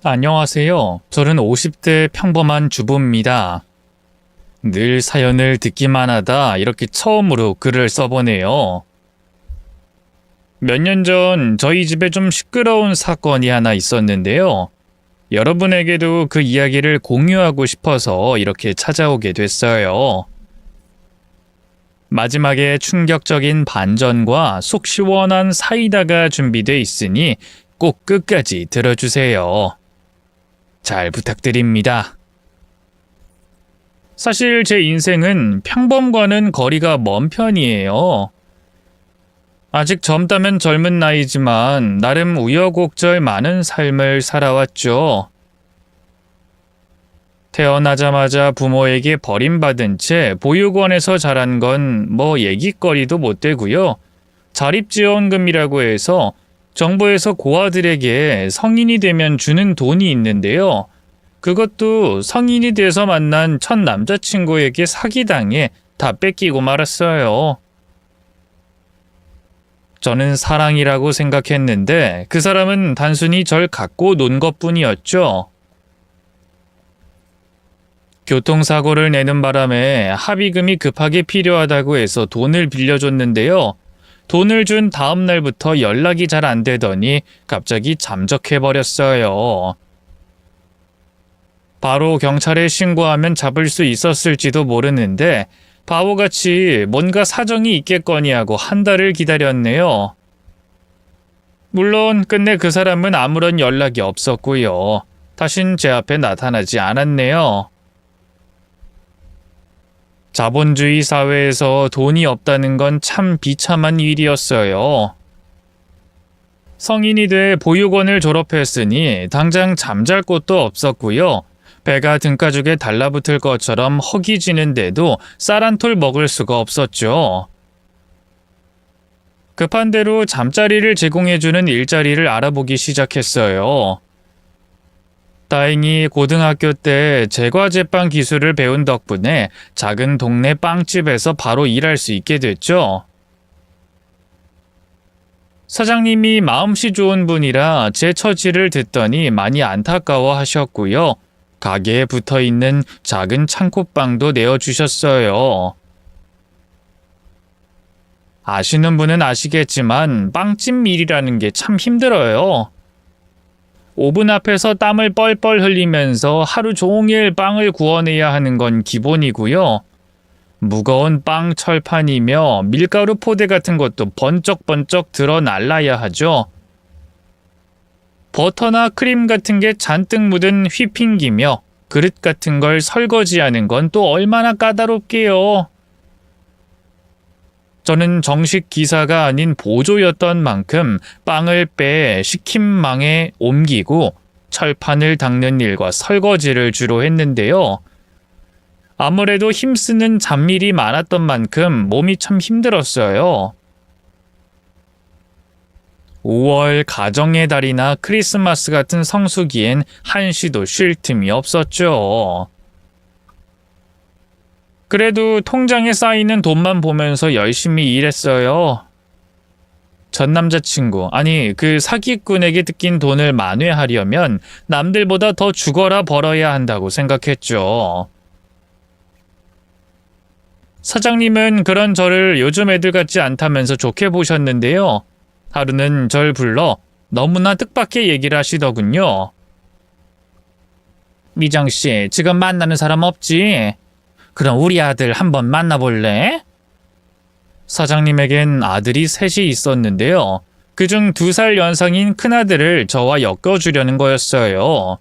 안녕하세요. 저는 50대 평범한 주부입니다. 늘 사연을 듣기만 하다 이렇게 처음으로 글을 써보네요. 몇 년 전 저희 집에 좀 시끄러운 사건이 하나 있었는데요. 여러분에게도 그 이야기를 공유하고 싶어서 이렇게 찾아오게 됐어요. 마지막에 충격적인 반전과 속 시원한 사이다가 준비돼 있으니 꼭 끝까지 들어주세요. 잘 부탁드립니다. 사실 제 인생은 평범과는 거리가 먼 편이에요. 아직 젊다면 젊은 나이지만 나름 우여곡절 많은 삶을 살아왔죠. 태어나자마자 부모에게 버림받은 채 보육원에서 자란 건 얘기거리도 못 되고요. 자립지원금이라고 해서 정부에서 고아들에게 성인이 되면 주는 돈이 있는데요. 그것도 성인이 돼서 만난 첫 남자친구에게 사기당해 다 뺏기고 말았어요. 저는 사랑이라고 생각했는데 그 사람은 단순히 절 갖고 논 것뿐이었죠. 교통사고를 내는 바람에 합의금이 급하게 필요하다고 해서 돈을 빌려줬는데요. 돈을 준 다음 날부터 연락이 잘 안 되더니 갑자기 잠적해버렸어요. 바로 경찰에 신고하면 잡을 수 있었을지도 모르는데 바보같이 뭔가 사정이 있겠거니 하고 한 달을 기다렸네요. 물론 끝내 그 사람은 아무런 연락이 없었고요. 다신 제 앞에 나타나지 않았네요. 자본주의 사회에서 돈이 없다는 건 참 비참한 일이었어요. 성인이 돼 보육원을 졸업했으니 당장 잠잘 곳도 없었고요. 배가 등가죽에 달라붙을 것처럼 허기지는데도 쌀 한 톨 먹을 수가 없었죠. 급한 대로 잠자리를 제공해주는 일자리를 알아보기 시작했어요. 다행히 고등학교 때 제과제빵 기술을 배운 덕분에 작은 동네 빵집에서 바로 일할 수 있게 됐죠. 사장님이 마음씨 좋은 분이라 제 처지를 듣더니 많이 안타까워 하셨고요. 가게에 붙어있는 작은 창고빵도 내어주셨어요. 아시는 분은 아시겠지만 빵집 일이라는 게 참 힘들어요. 오븐 앞에서 땀을 뻘뻘 흘리면서 하루 종일 빵을 구워내야 하는 건 기본이고요. 무거운 빵 철판이며 밀가루 포대 같은 것도 번쩍번쩍 드러 날라야 하죠. 버터나 크림 같은 게 잔뜩 묻은 휘핑기며 그릇 같은 걸 설거지하는 건 또 얼마나 까다롭게요. 저는 정식 기사가 아닌 보조였던 만큼 빵을 빼 식힌망에 옮기고 철판을 닦는 일과 설거지를 주로 했는데요. 아무래도 힘쓰는 잡일이 많았던 만큼 몸이 참 힘들었어요. 5월 가정의 달이나 크리스마스 같은 성수기엔 한시도 쉴 틈이 없었죠. 그래도 통장에 쌓이는 돈만 보면서 열심히 일했어요. 전 남자친구, 아니 그 사기꾼에게 뜯긴 돈을 만회하려면 남들보다 더 죽어라 벌어야 한다고 생각했죠. 사장님은 그런 저를 요즘 애들 같지 않다면서 좋게 보셨는데요. 하루는 절 불러 너무나 뜻밖의 얘기를 하시더군요. 미정씨, 지금 만나는 사람 없지? 그럼 우리 아들 한번 만나볼래? 사장님에겐 아들이 셋이 있었는데요. 그중 2살 연상인 큰아들을 저와 엮어주려는 거였어요.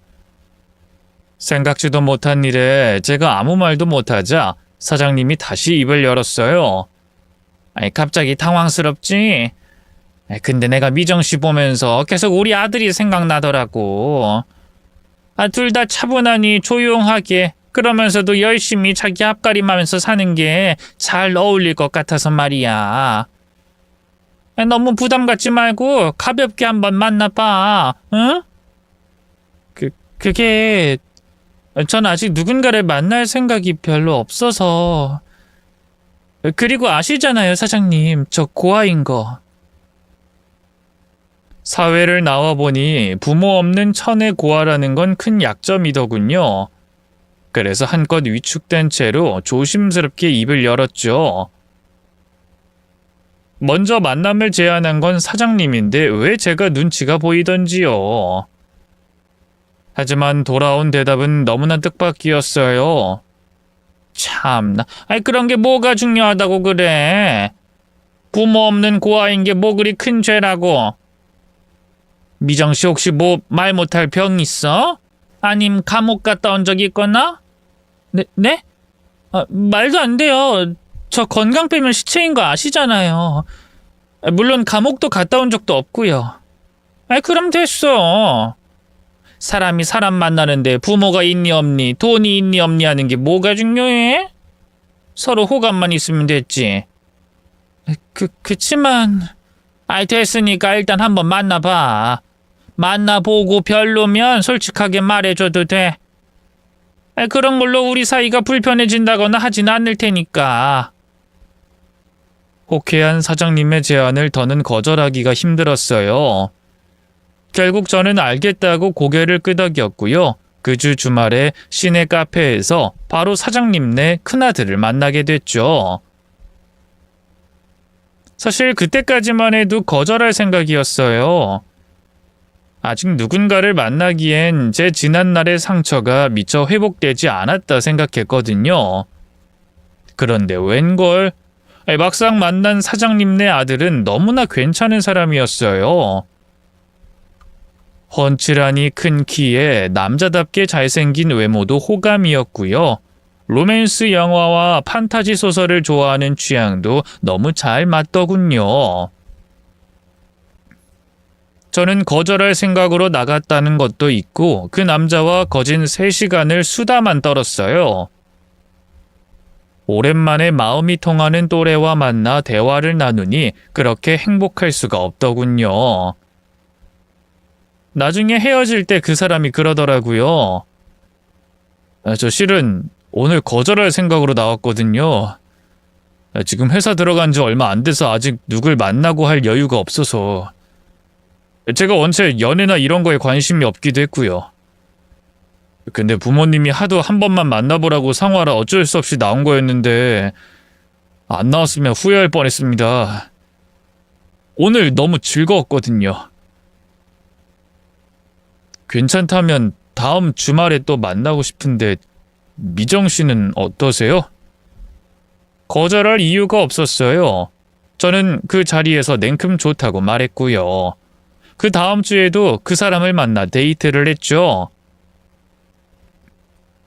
생각지도 못한 일에 제가 아무 말도 못하자 사장님이 다시 입을 열었어요. 갑자기 당황스럽지? 근데 내가 미정씨 보면서 계속 우리 아들이 생각나더라고. 둘 다 차분하니 조용하게 그러면서도 열심히 자기 앞가림하면서 사는 게 잘 어울릴 것 같아서 말이야. 너무 부담 갖지 말고 가볍게 한번 만나봐. 응? 그게 전 아직 누군가를 만날 생각이 별로 없어서. 그리고 아시잖아요, 사장님. 저 고아인 거. 사회를 나와보니 부모 없는 천의 고아라는 건 큰 약점이더군요. 그래서 한껏 위축된 채로 조심스럽게 입을 열었죠. 먼저 만남을 제안한 건 사장님인데 왜 제가 눈치가 보이던지요. 하지만 돌아온 대답은 너무나 뜻밖이었어요. 참나, 그런 게 뭐가 중요하다고 그래. 부모 없는 고아인 게 뭐 그리 큰 죄라고. 미정 씨 혹시 뭐 말 못할 병 있어? 아님 감옥 갔다 온 적 있거나? 네? 말도 안 돼요. 저 건강 빼면 시체인 거 아시잖아요. 물론 감옥도 갔다 온 적도 없고요. 그럼 됐어. 사람이 사람 만나는데 부모가 있니 없니, 돈이 있니 없니 하는 게 뭐가 중요해? 서로 호감만 있으면 됐지. 그치만... 됐으니까 일단 한번 만나봐. 만나보고 별로면 솔직하게 말해줘도 돼. 그런 걸로 우리 사이가 불편해진다거나 하진 않을 테니까. 호쾌한 사장님의 제안을 더는 거절하기가 힘들었어요. 결국 저는 알겠다고 고개를 끄덕였고요. 그 주 주말에 시내 카페에서 바로 사장님네 큰아들을 만나게 됐죠. 사실 그때까지만 해도 거절할 생각이었어요. 아직 누군가를 만나기엔 제 지난날의 상처가 미처 회복되지 않았다 생각했거든요. 그런데 웬걸, 막상 만난 사장님네 아들은 너무나 괜찮은 사람이었어요. 훤칠하니 큰 키에 남자답게 잘생긴 외모도 호감이었고요. 로맨스 영화와 판타지 소설을 좋아하는 취향도 너무 잘 맞더군요. 저는 거절할 생각으로 나갔다는 것도 있고 그 남자와 거진 3시간을 수다만 떨었어요. 오랜만에 마음이 통하는 또래와 만나 대화를 나누니 그렇게 행복할 수가 없더군요. 나중에 헤어질 때 그 사람이 그러더라고요. 저 실은 오늘 거절할 생각으로 나왔거든요. 지금 회사 들어간 지 얼마 안 돼서 아직 누굴 만나고 할 여유가 없어서. 제가 원체 연애나 이런 거에 관심이 없기도 했고요. 근데 부모님이 하도 한 번만 만나보라고 상화라 어쩔 수 없이 나온 거였는데 안 나왔으면 후회할 뻔했습니다. 오늘 너무 즐거웠거든요. 괜찮다면 다음 주말에 또 만나고 싶은데 미정 씨는 어떠세요? 거절할 이유가 없었어요. 저는 그 자리에서 냉큼 좋다고 말했고요. 그 다음 주에도 그 사람을 만나 데이트를 했죠.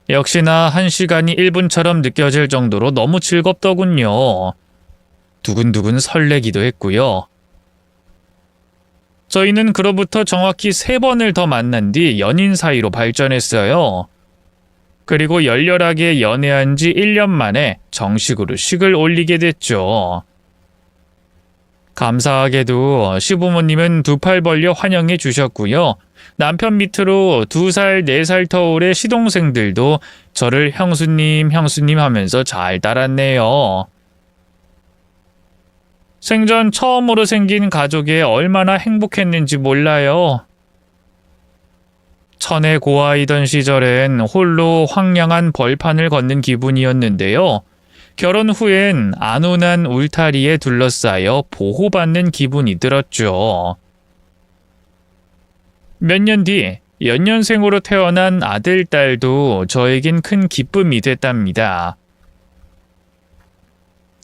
역시나 1시간이 1분처럼 느껴질 정도로 너무 즐겁더군요. 두근두근 설레기도 했고요. 저희는 그로부터 정확히 3번을 더 만난 뒤 연인 사이로 발전했어요. 그리고 열렬하게 연애한 지 1년 만에 정식으로 식을 올리게 됐죠. 감사하게도 시부모님은 두 팔 벌려 환영해 주셨고요. 남편 밑으로 2살, 4살 터울의 시동생들도 저를 형수님, 형수님 하면서 잘 따랐네요. 생전 처음으로 생긴 가족에 얼마나 행복했는지 몰라요. 천의 고아이던 시절엔 홀로 황량한 벌판을 걷는 기분이었는데요. 결혼 후엔 안온한 울타리에 둘러싸여 보호받는 기분이 들었죠. 몇 년 뒤 연년생으로 태어난 아들, 딸도 저에겐 큰 기쁨이 됐답니다.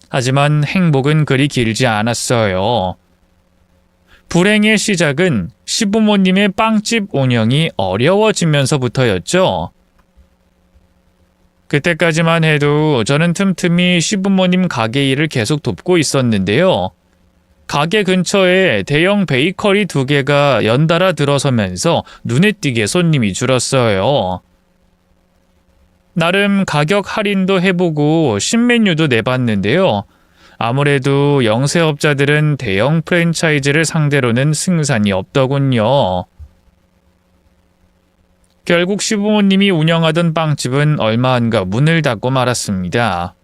하지만 행복은 그리 길지 않았어요. 불행의 시작은 시부모님의 빵집 운영이 어려워지면서부터였죠. 그때까지만 해도 저는 틈틈이 시부모님 가게 일을 계속 돕고 있었는데요. 가게 근처에 대형 베이커리 2개가 연달아 들어서면서 눈에 띄게 손님이 줄었어요. 나름 가격 할인도 해보고 신메뉴도 내봤는데요. 아무래도 영세업자들은 대형 프랜차이즈를 상대로는 승산이 없더군요. 결국 시부모님이 운영하던 빵집은 얼마 안가 문을 닫고 말았습니다.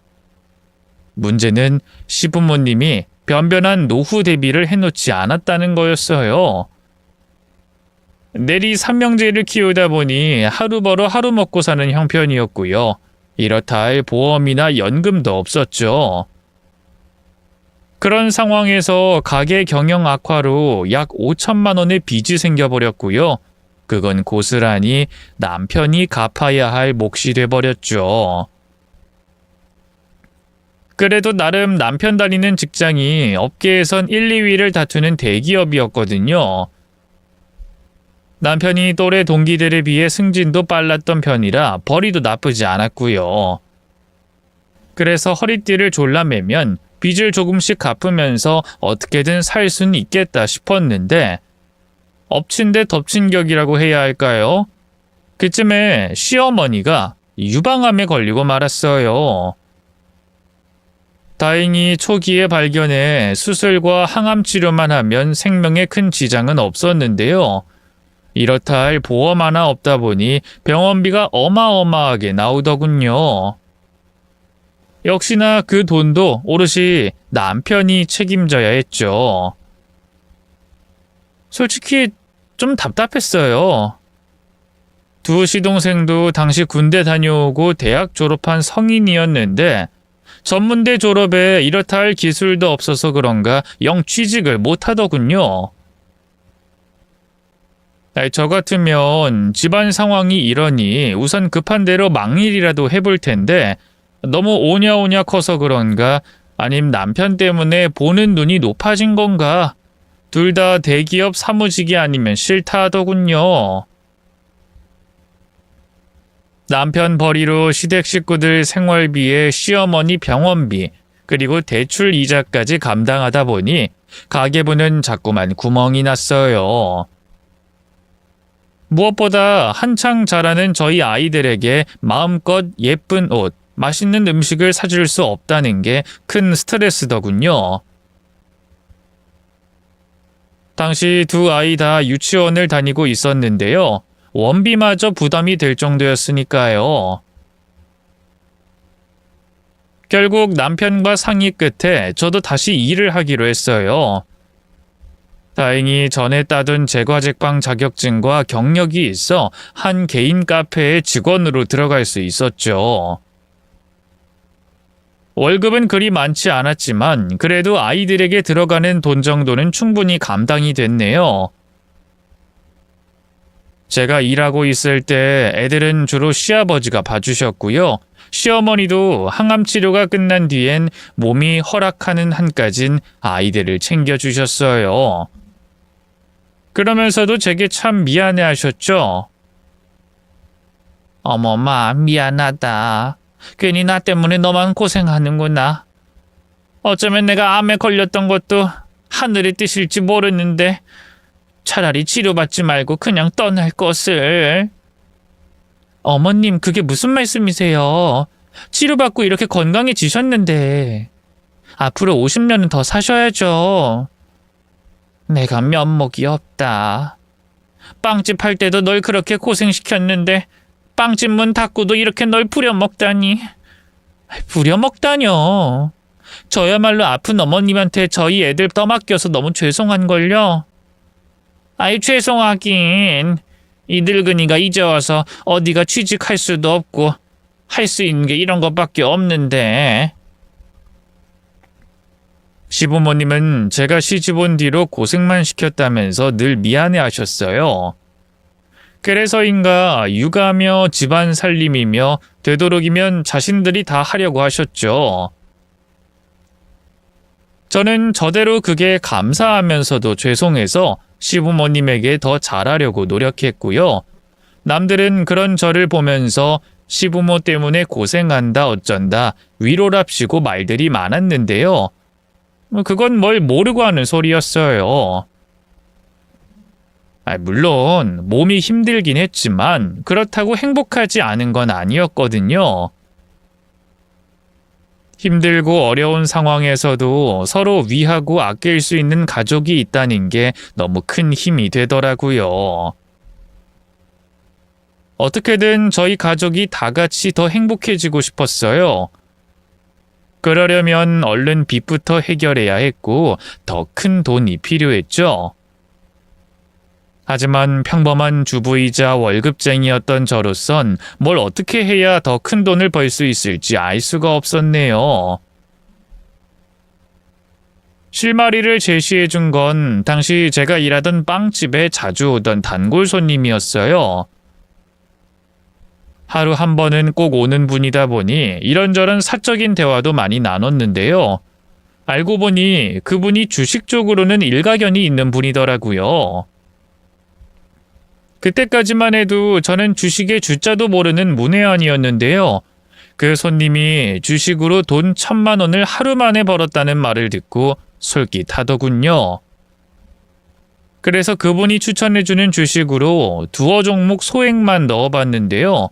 문제는 시부모님이 변변한 노후 대비를 해놓지 않았다는 거였어요. 내리 삼명제를 키우다 보니 하루 벌어 하루 먹고 사는 형편이었고요. 이렇다 할 보험이나 연금도 없었죠. 그런 상황에서 가게 경영 악화로 약 5천만 원의 빚이 생겨버렸고요. 그건 고스란히 남편이 갚아야 할 몫이 돼버렸죠. 그래도 나름 남편 다니는 직장이 업계에선 1, 2위를 다투는 대기업이었거든요. 남편이 또래 동기들에 비해 승진도 빨랐던 편이라 벌이도 나쁘지 않았고요. 그래서 허리띠를 졸라매면 빚을 조금씩 갚으면서 어떻게든 살 수는 있겠다 싶었는데 엎친 데 덮친 격이라고 해야 할까요? 그쯤에 시어머니가 유방암에 걸리고 말았어요. 다행히 초기에 발견해 수술과 항암 치료만 하면 생명에 큰 지장은 없었는데요. 이렇다 할 보험 하나 없다 보니 병원비가 어마어마하게 나오더군요. 역시나 그 돈도 오롯이 남편이 책임져야 했죠. 솔직히 좀 답답했어요. 두 시동생도 당시 군대 다녀오고 대학 졸업한 성인이었는데 전문대 졸업에 이렇다 할 기술도 없어서 그런가 영 취직을 못하더군요. 저 같으면 집안 상황이 이러니 우선 급한 대로 막일이라도 해볼 텐데 너무 오냐오냐 커서 그런가 아님 남편 때문에 보는 눈이 높아진 건가 둘 다 대기업 사무직이 아니면 싫다 하더군요. 남편 벌이로 시댁 식구들 생활비에 시어머니 병원비 그리고 대출 이자까지 감당하다 보니 가계부는 자꾸만 구멍이 났어요. 무엇보다 한창 자라는 저희 아이들에게 마음껏 예쁜 옷, 맛있는 음식을 사줄 수 없다는 게 큰 스트레스더군요. 당시 두 아이 다 유치원을 다니고 있었는데요. 원비마저 부담이 될 정도였으니까요. 결국 남편과 상의 끝에 저도 다시 일을 하기로 했어요. 다행히 전에 따둔 제과제빵 자격증과 경력이 있어 한 개인 카페에 직원으로 들어갈 수 있었죠. 월급은 그리 많지 않았지만 그래도 아이들에게 들어가는 돈 정도는 충분히 감당이 됐네요. 제가 일하고 있을 때 애들은 주로 시아버지가 봐주셨고요. 시어머니도 항암 치료가 끝난 뒤엔 몸이 허락하는 한까진 아이들을 챙겨주셨어요. 그러면서도 제게 참 미안해 하셨죠. 어머마 미안하다. 괜히 나 때문에 너만 고생하는구나. 어쩌면 내가 암에 걸렸던 것도 하늘의 뜻일지 모르는데 차라리 치료받지 말고 그냥 떠날 것을. 어머님 그게 무슨 말씀이세요? 치료받고 이렇게 건강해지셨는데 앞으로 50년은 더 사셔야죠. 내가 면목이 없다. 빵집 할 때도 널 그렇게 고생시켰는데 빵집 문 닫고도 이렇게 널 부려먹다니. 부려먹다뇨. 저야말로 아픈 어머님한테 저희 애들 떠맡겨서 너무 죄송한걸요. 아이 죄송하긴. 이 늙은이가 이제 와서 어디가 취직할 수도 없고 할 수 있는 게 이런 것밖에 없는데. 시부모님은 제가 시집 온 뒤로 고생만 시켰다면서 늘 미안해 하셨어요. 그래서인가 육아며 집안 살림이며 되도록이면 자신들이 다 하려고 하셨죠. 저는 저대로 그게 감사하면서도 죄송해서 시부모님에게 더 잘하려고 노력했고요. 남들은 그런 저를 보면서 시부모 때문에 고생한다 어쩐다 위로랍시고 말들이 많았는데요. 그건 뭘 모르고 하는 소리였어요. 물론 몸이 힘들긴 했지만 그렇다고 행복하지 않은 건 아니었거든요. 힘들고 어려운 상황에서도 서로 위하고 아낄 수 있는 가족이 있다는 게 너무 큰 힘이 되더라고요. 어떻게든 저희 가족이 다 같이 더 행복해지고 싶었어요. 그러려면 얼른 빚부터 해결해야 했고 더 큰 돈이 필요했죠. 하지만 평범한 주부이자 월급쟁이였던 저로선 뭘 어떻게 해야 더 큰 돈을 벌 수 있을지 알 수가 없었네요. 실마리를 제시해 준 건 당시 제가 일하던 빵집에 자주 오던 단골 손님이었어요. 하루 한 번은 꼭 오는 분이다 보니 이런저런 사적인 대화도 많이 나눴는데요. 알고 보니 그분이 주식 쪽으로는 일가견이 있는 분이더라고요. 그때까지만 해도 저는 주식의 주자도 모르는 문외한이었는데요. 그 손님이 주식으로 돈 1,000만 원을 하루 만에 벌었다는 말을 듣고 솔깃하더군요. 그래서 그분이 추천해주는 주식으로 두어 종목 소액만 넣어봤는데요.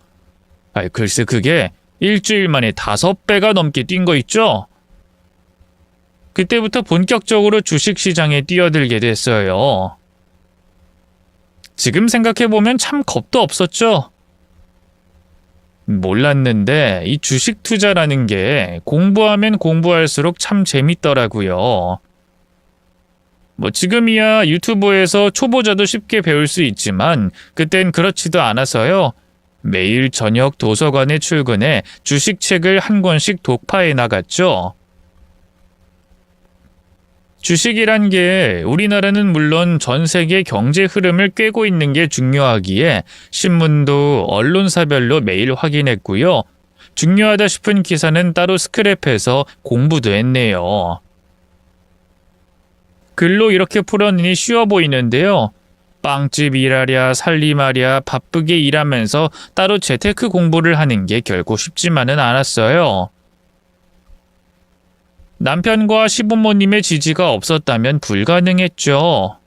글쎄 그게 일주일 만에 5배가 넘게 뛴 거 있죠? 그때부터 본격적으로 주식시장에 뛰어들게 됐어요. 지금 생각해보면 참 겁도 없었죠? 몰랐는데 이 주식 투자라는 게 공부하면 공부할수록 참 재밌더라고요. 지금이야 유튜브에서 초보자도 쉽게 배울 수 있지만 그땐 그렇지도 않아서요. 매일 저녁 도서관에 출근해 주식책을 한 권씩 독파해 나갔죠. 주식이란 게 우리나라는 물론 전 세계 경제 흐름을 꿰고 있는 게 중요하기에 신문도 언론사별로 매일 확인했고요. 중요하다 싶은 기사는 따로 스크랩해서 공부도 했네요. 글로 이렇게 풀어내니 쉬워 보이는데요. 빵집 일하랴 살림하랴 바쁘게 일하면서 따로 재테크 공부를 하는 게 결코 쉽지만은 않았어요. 남편과 시부모님의 지지가 없었다면 불가능했죠.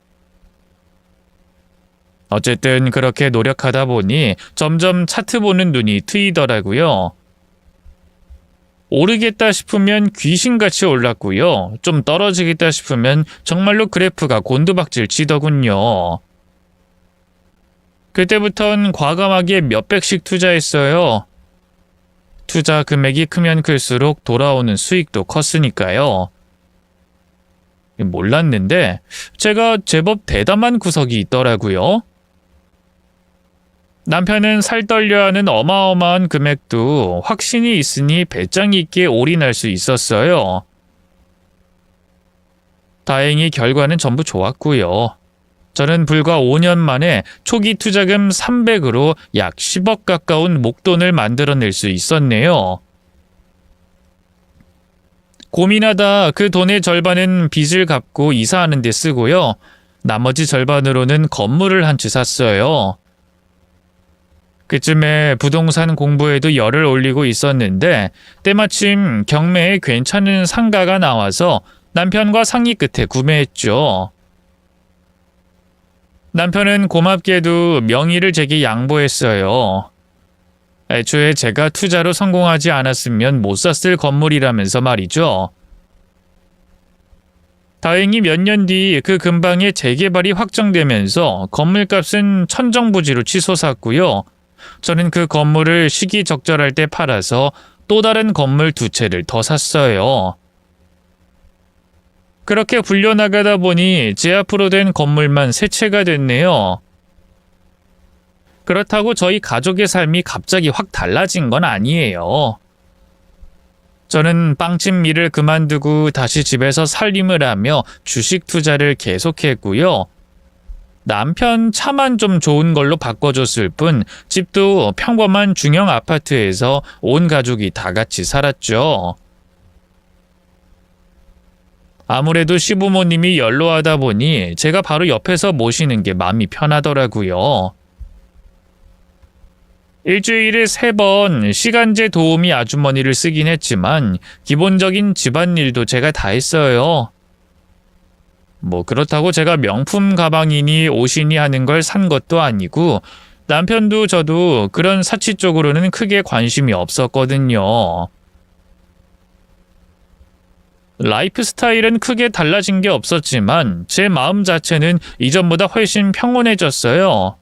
어쨌든 그렇게 노력하다 보니 점점 차트 보는 눈이 트이더라고요. 오르겠다 싶으면 귀신같이 올랐고요. 좀 떨어지겠다 싶으면 정말로 그래프가 곤두박질 치더군요. 그때부턴 과감하게 몇백씩 투자했어요. 투자 금액이 크면 클수록 돌아오는 수익도 컸으니까요. 몰랐는데 제가 제법 대담한 구석이 있더라고요. 남편은 살 떨려하는 어마어마한 금액도 확신이 있으니 배짱 있게 올인할 수 있었어요. 다행히 결과는 전부 좋았고요. 저는 불과 5년 만에 초기 투자금 300으로 약 10억 가까운 목돈을 만들어낼 수 있었네요. 고민하다 그 돈의 절반은 빚을 갚고 이사하는 데 쓰고요. 나머지 절반으로는 건물을 한 채 샀어요. 그쯤에 부동산 공부에도 열을 올리고 있었는데 때마침 경매에 괜찮은 상가가 나와서 남편과 상의 끝에 구매했죠. 남편은 고맙게도 명의를 제게 양보했어요. 애초에 제가 투자로 성공하지 않았으면 못 샀을 건물이라면서 말이죠. 다행히 몇 년 뒤 그 근방에 재개발이 확정되면서 건물값은 천정부지로 치솟았고요. 저는 그 건물을 시기적절할 때 팔아서 또 다른 건물 2채를 더 샀어요. 그렇게 불려나가다 보니 제 앞으로 된 건물만 3채가 됐네요. 그렇다고 저희 가족의 삶이 갑자기 확 달라진 건 아니에요. 저는 빵집 일을 그만두고 다시 집에서 살림을 하며 주식 투자를 계속했고요. 남편 차만 좀 좋은 걸로 바꿔줬을 뿐 집도 평범한 중형 아파트에서 온 가족이 다 같이 살았죠. 아무래도 시부모님이 연로하다 보니 제가 바로 옆에서 모시는 게 마음이 편하더라고요. 일주일에 3번 시간제 도우미 아주머니를 쓰긴 했지만 기본적인 집안일도 제가 다 했어요. 그렇다고 제가 명품 가방이니 옷이니 하는 걸 산 것도 아니고 남편도 저도 그런 사치 쪽으로는 크게 관심이 없었거든요. 라이프 스타일은 크게 달라진 게 없었지만 제 마음 자체는 이전보다 훨씬 평온해졌어요.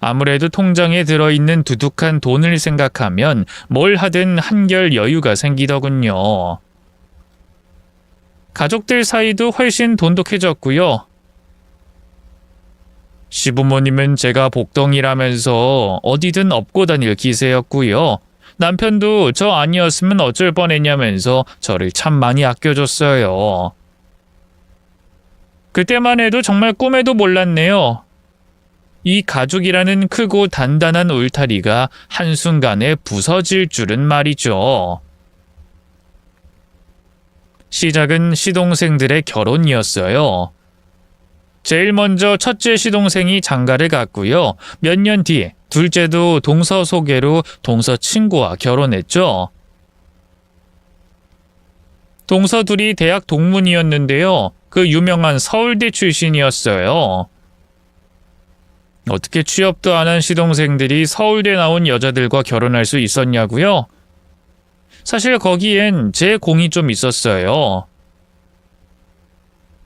아무래도 통장에 들어있는 두둑한 돈을 생각하면 뭘 하든 한결 여유가 생기더군요. 가족들 사이도 훨씬 돈독해졌고요. 시부모님은 제가 복덩이라면서 어디든 업고 다닐 기세였고요. 남편도 저 아니었으면 어쩔 뻔했냐면서 저를 참 많이 아껴줬어요. 그때만 해도 정말 꿈에도 몰랐네요. 이 가족이라는 크고 단단한 울타리가 한순간에 부서질 줄은 말이죠. 시작은 시동생들의 결혼이었어요. 제일 먼저 첫째 시동생이 장가를 갔고요. 몇 년 뒤 둘째도 동서 소개로 동서 친구와 결혼했죠. 동서 둘이 대학 동문이었는데요. 그 유명한 서울대 출신이었어요. 어떻게 취업도 안 한 시동생들이 서울대 나온 여자들과 결혼할 수 있었냐고요? 사실 거기엔 제 공이 좀 있었어요.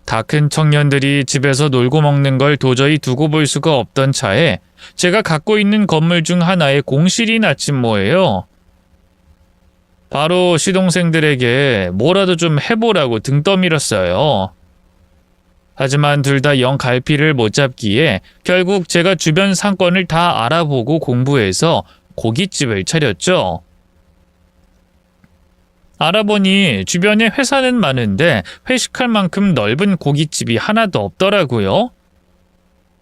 다 큰 청년들이 집에서 놀고 먹는 걸 도저히 두고 볼 수가 없던 차에 제가 갖고 있는 건물 중 하나에 공실이 났진 뭐예요. 바로 시동생들에게 뭐라도 좀 해보라고 등 떠밀었어요. 하지만 둘 다 영 갈피를 못 잡기에 결국 제가 주변 상권을 다 알아보고 공부해서 고깃집을 차렸죠. 알아보니 주변에 회사는 많은데 회식할 만큼 넓은 고깃집이 하나도 없더라고요.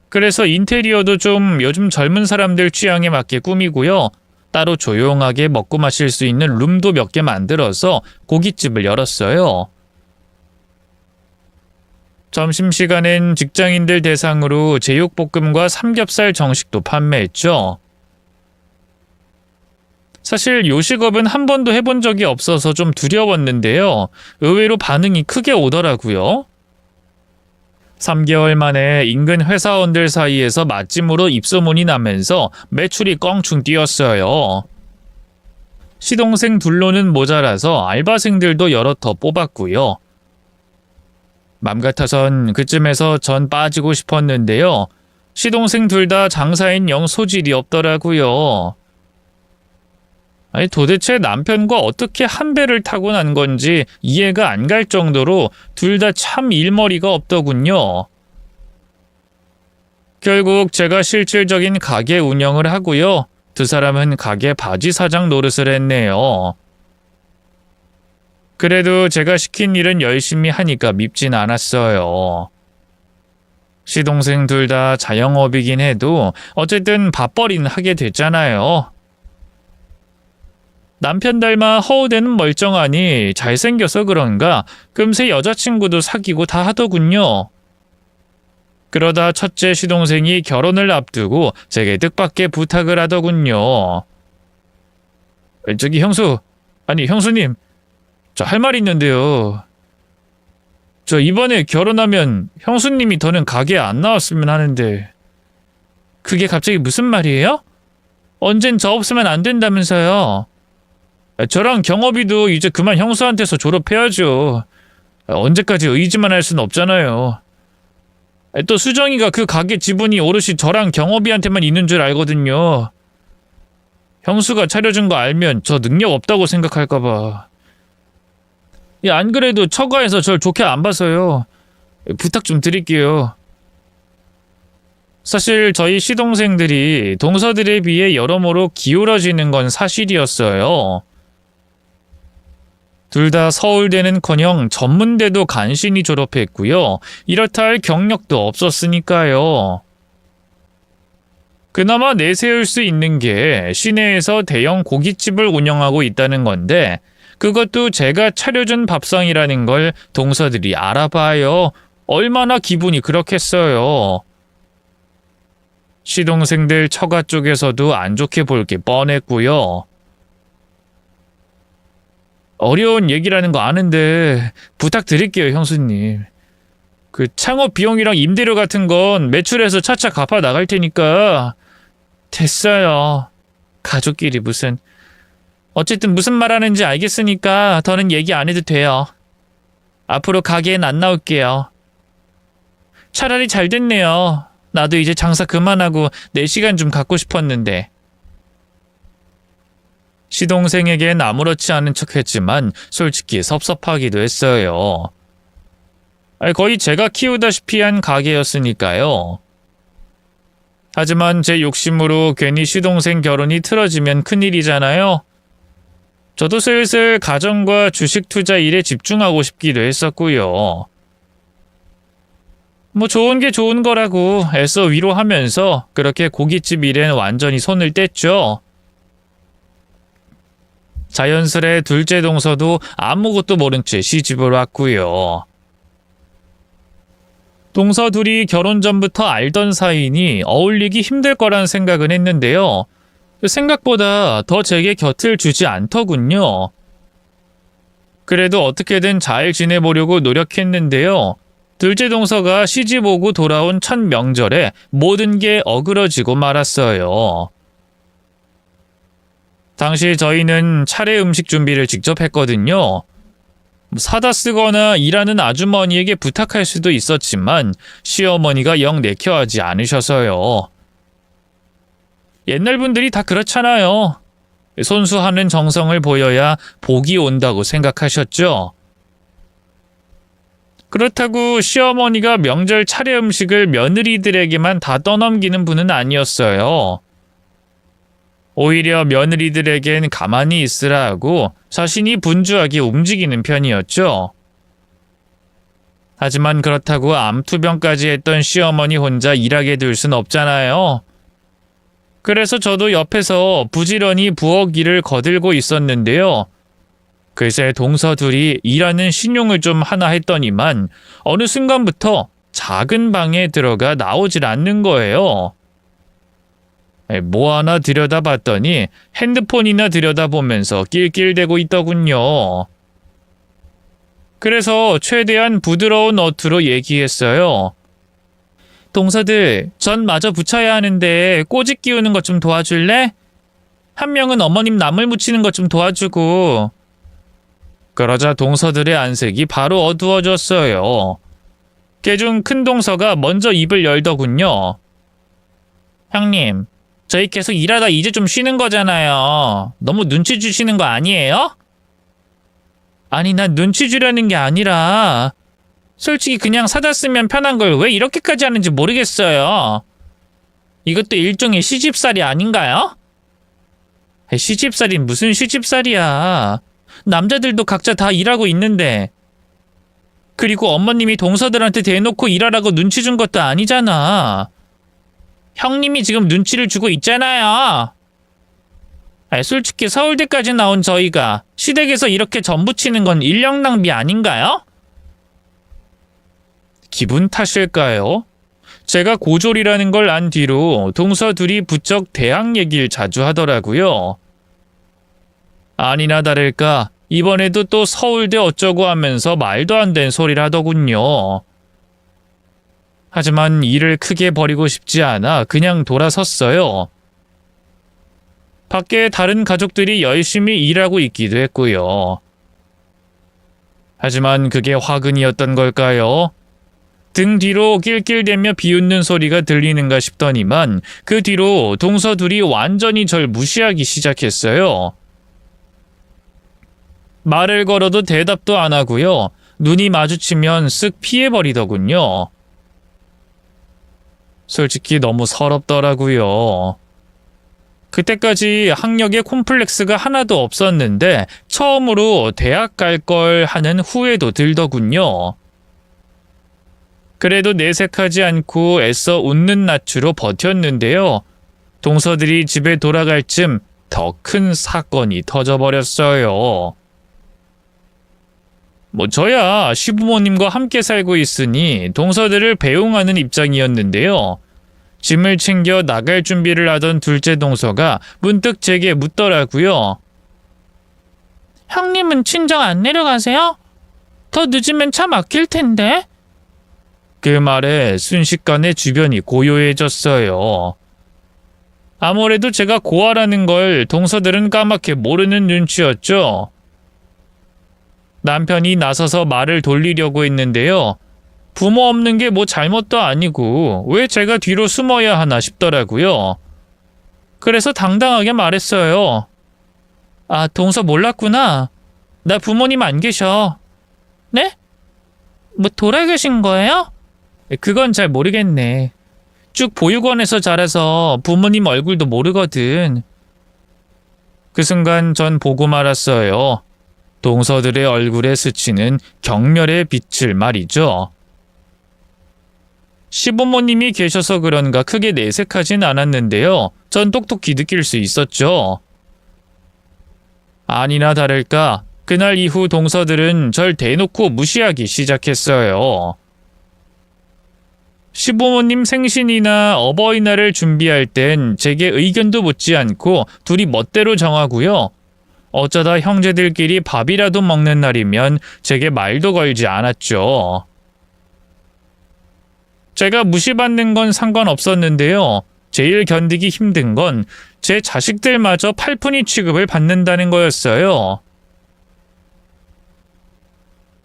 그래서 인테리어도 좀 요즘 젊은 사람들 취향에 맞게 꾸미고요. 따로 조용하게 먹고 마실 수 있는 룸도 몇 개 만들어서 고깃집을 열었어요. 점심시간엔 직장인들 대상으로 제육볶음과 삼겹살 정식도 판매했죠. 사실 요식업은 한 번도 해본 적이 없어서 좀 두려웠는데요. 의외로 반응이 크게 오더라고요. 3개월 만에 인근 회사원들 사이에서 맛집으로 입소문이 나면서 매출이 껑충 뛰었어요. 시동생 둘로는 모자라서 알바생들도 여럿 더 뽑았고요. 맘 같아선 그쯤에서 전 빠지고 싶었는데요. 시동생 둘 다 장사엔 영 소질이 없더라고요. 아니 도대체 남편과 어떻게 한 배를 타고 난 건지 이해가 안 갈 정도로 둘 다 참 일머리가 없더군요. 결국 제가 실질적인 가게 운영을 하고요. 두 사람은 가게 바지 사장 노릇을 했네요. 그래도 제가 시킨 일은 열심히 하니까 밉진 않았어요. 시동생 둘 다 자영업이긴 해도 어쨌든 밥벌이는 하게 됐잖아요. 남편 닮아 허우대는 멀쩡하니 잘생겨서 그런가 금세 여자친구도 사귀고 다 하더군요. 그러다 첫째 시동생이 결혼을 앞두고 제게 뜻밖의 부탁을 하더군요. 저기 형수님, 저 할 말이 있는데요. 저 이번에 결혼하면 형수님이 더는 가게에 안 나왔으면 하는데 그게 갑자기 무슨 말이에요? 언젠 저 없으면 안 된다면서요. 저랑 경업이도 이제 그만 형수한테서 졸업해야죠. 언제까지 의지만 할 수는 없잖아요. 또 수정이가 그 가게 지분이 오롯이 저랑 경업이한테만 있는 줄 알거든요. 형수가 차려준 거 알면 저 능력 없다고 생각할까봐. 안 그래도 처가에서 절 좋게 안 봐서요. 부탁 좀 드릴게요. 사실 저희 시동생들이 동서들에 비해 여러모로 기울어지는 건 사실이었어요. 둘 다 서울대는커녕 전문대도 간신히 졸업했고요. 이렇다 할 경력도 없었으니까요. 그나마 내세울 수 있는 게 시내에서 대형 고깃집을 운영하고 있다는 건데 그것도 제가 차려준 밥상이라는 걸 동서들이 알아봐요. 얼마나 기분이 그렇겠어요. 시동생들 처가 쪽에서도 안 좋게 볼 게 뻔했고요. 어려운 얘기라는 거 아는데 부탁드릴게요, 형수님. 그 창업 비용이랑 임대료 같은 건 매출에서 차차 갚아 나갈 테니까. 됐어요. 가족끼리 무슨. 어쨌든 무슨 말하는지 알겠으니까 더는 얘기 안 해도 돼요. 앞으로 가게엔 안 나올게요. 차라리 잘 됐네요. 나도 이제 장사 그만하고 내 시간 좀 갖고 싶었는데. 시동생에겐 아무렇지 않은 척했지만 솔직히 섭섭하기도 했어요. 거의 제가 키우다시피 한 가게였으니까요. 하지만 제 욕심으로 괜히 시동생 결혼이 틀어지면 큰일이잖아요. 저도 슬슬 가정과 주식 투자 일에 집중하고 싶기도 했었고요. 뭐 좋은 게 좋은 거라고 애써 위로하면서 그렇게 고깃집 일엔 완전히 손을 뗐죠. 자연스레 둘째 동서도 아무것도 모른 채 시집을 왔고요. 동서 둘이 결혼 전부터 알던 사이니 어울리기 힘들 거란 생각은 했는데요. 생각보다 더 제게 곁을 주지 않더군요. 그래도 어떻게든 잘 지내보려고 노력했는데요. 둘째 동서가 시집 오고 돌아온 첫 명절에 모든 게 어그러지고 말았어요. 당시 저희는 차례 음식 준비를 직접 했거든요. 사다 쓰거나 일하는 아주머니에게 부탁할 수도 있었지만 시어머니가 영 내켜하지 않으셔서요. 옛날 분들이 다 그렇잖아요. 손수하는 정성을 보여야 복이 온다고 생각하셨죠. 그렇다고 시어머니가 명절 차례 음식을 며느리들에게만 다 떠넘기는 분은 아니었어요. 오히려 며느리들에겐 가만히 있으라 하고 자신이 분주하게 움직이는 편이었죠. 하지만 그렇다고 암투병까지 했던 시어머니 혼자 일하게 둘 순 없잖아요. 그래서 저도 옆에서 부지런히 부엌 일을 거들고 있었는데요. 글쎄 동서 둘이 일하는 신용을 좀 하나 했더니만 어느 순간부터 작은 방에 들어가 나오질 않는 거예요. 뭐 하나 들여다봤더니 핸드폰이나 들여다보면서 낄낄대고 있더군요. 그래서 최대한 부드러운 어투로 얘기했어요. 동서들, 전 마저 붙여야 하는데 꼬집 끼우는 것 좀 도와줄래? 한 명은 어머님 나물 무치는 것 좀 도와주고. 그러자 동서들의 안색이 바로 어두워졌어요. 그중 큰 동서가 먼저 입을 열더군요. 형님, 저희 계속 일하다 이제 좀 쉬는 거잖아요. 너무 눈치 주시는 거 아니에요? 아니, 난 눈치 주려는 게 아니라 솔직히 그냥 사다 쓰면 편한 걸 왜 이렇게까지 하는지 모르겠어요. 이것도 일종의 시집살이 아닌가요? 시집살인 무슨 시집살이야. 남자들도 각자 다 일하고 있는데. 그리고 어머님이 동서들한테 대놓고 일하라고 눈치 준 것도 아니잖아. 형님이 지금 눈치를 주고 있잖아요. 솔직히 서울대까지 나온 저희가 시댁에서 이렇게 전부치는 건 인력 낭비 아닌가요? 기분 탓일까요? 제가 고졸이라는 걸 안 뒤로 동서 둘이 부쩍 대학 얘기를 자주 하더라고요. 아니나 다를까 이번에도 또 서울대 어쩌고 하면서 말도 안 되는 소리를 하더군요. 하지만 일을 크게 벌이고 싶지 않아 그냥 돌아섰어요. 밖에 다른 가족들이 열심히 일하고 있기도 했고요. 하지만 그게 화근이었던 걸까요? 등 뒤로 낄낄대며 비웃는 소리가 들리는가 싶더니만 그 뒤로 동서 둘이 완전히 절 무시하기 시작했어요. 말을 걸어도 대답도 안 하고요. 눈이 마주치면 쓱 피해버리더군요. 솔직히 너무 서럽더라고요. 그때까지 학력에 콤플렉스가 하나도 없었는데 처음으로 대학 갈 걸 하는 후회도 들더군요. 그래도 내색하지 않고 애써 웃는 낯으로 버텼는데요. 동서들이 집에 돌아갈 쯤 더 큰 사건이 터져버렸어요. 저야 시부모님과 함께 살고 있으니 동서들을 배웅하는 입장이었는데요. 짐을 챙겨 나갈 준비를 하던 둘째 동서가 문득 제게 묻더라고요. 형님은 친정 안 내려가세요? 더 늦으면 차 막힐 텐데. 그 말에 순식간에 주변이 고요해졌어요. 아무래도 제가 고아라는 걸 동서들은 까맣게 모르는 눈치였죠. 남편이 나서서 말을 돌리려고 했는데요. 부모 없는 게 뭐 잘못도 아니고 왜 제가 뒤로 숨어야 하나 싶더라고요. 그래서 당당하게 말했어요. 아, 동서 몰랐구나. 나 부모님 안 계셔. 네? 돌아계신 거예요? 그건 잘 모르겠네. 쭉 보육원에서 자라서 부모님 얼굴도 모르거든. 그 순간 전 보고 말았어요. 동서들의 얼굴에 스치는 경멸의 빛을 말이죠. 시부모님이 계셔서 그런가 크게 내색하진 않았는데요. 전 똑똑히 느낄 수 있었죠. 아니나 다를까 그날 이후 동서들은 절 대놓고 무시하기 시작했어요. 시부모님 생신이나 어버이날을 준비할 땐 제게 의견도 묻지 않고 둘이 멋대로 정하고요. 어쩌다 형제들끼리 밥이라도 먹는 날이면 제게 말도 걸지 않았죠. 제가 무시받는 건 상관없었는데요. 제일 견디기 힘든 건 제 자식들마저 팔푼이 취급을 받는다는 거였어요.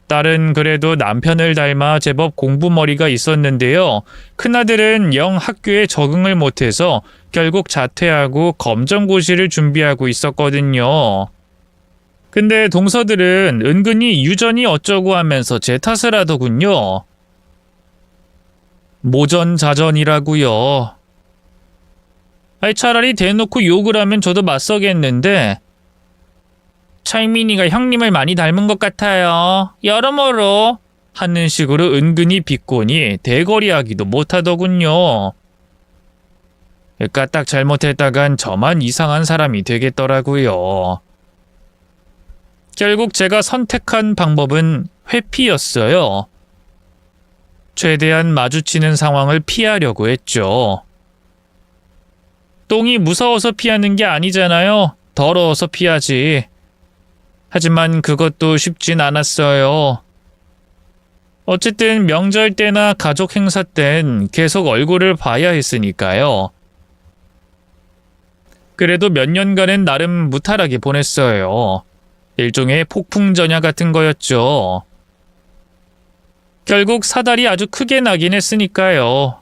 딸은 그래도 남편을 닮아 제법 공부머리가 있었는데요. 큰아들은 영 학교에 적응을 못해서 결국 자퇴하고 검정고시를 준비하고 있었거든요. 근데 동서들은 은근히 유전이 어쩌고 하면서 제 탓을 하더군요. 모전자전이라고요. 차라리 대놓고 욕을 하면 저도 맞서겠는데 철민이가 형님을 많이 닮은 것 같아요. 여러모로 하는 식으로 은근히 비꼬니 대거리하기도 못하더군요. 까딱 잘못했다간 저만 이상한 사람이 되겠더라고요. 결국 제가 선택한 방법은 회피였어요. 최대한 마주치는 상황을 피하려고 했죠. 똥이 무서워서 피하는 게 아니잖아요. 더러워서 피하지. 하지만 그것도 쉽진 않았어요. 어쨌든 명절 때나 가족 행사 땐 계속 얼굴을 봐야 했으니까요. 그래도 몇 년간은 나름 무탈하게 보냈어요. 일종의 폭풍전야 같은 거였죠. 결국 사달이 아주 크게 나긴 했으니까요.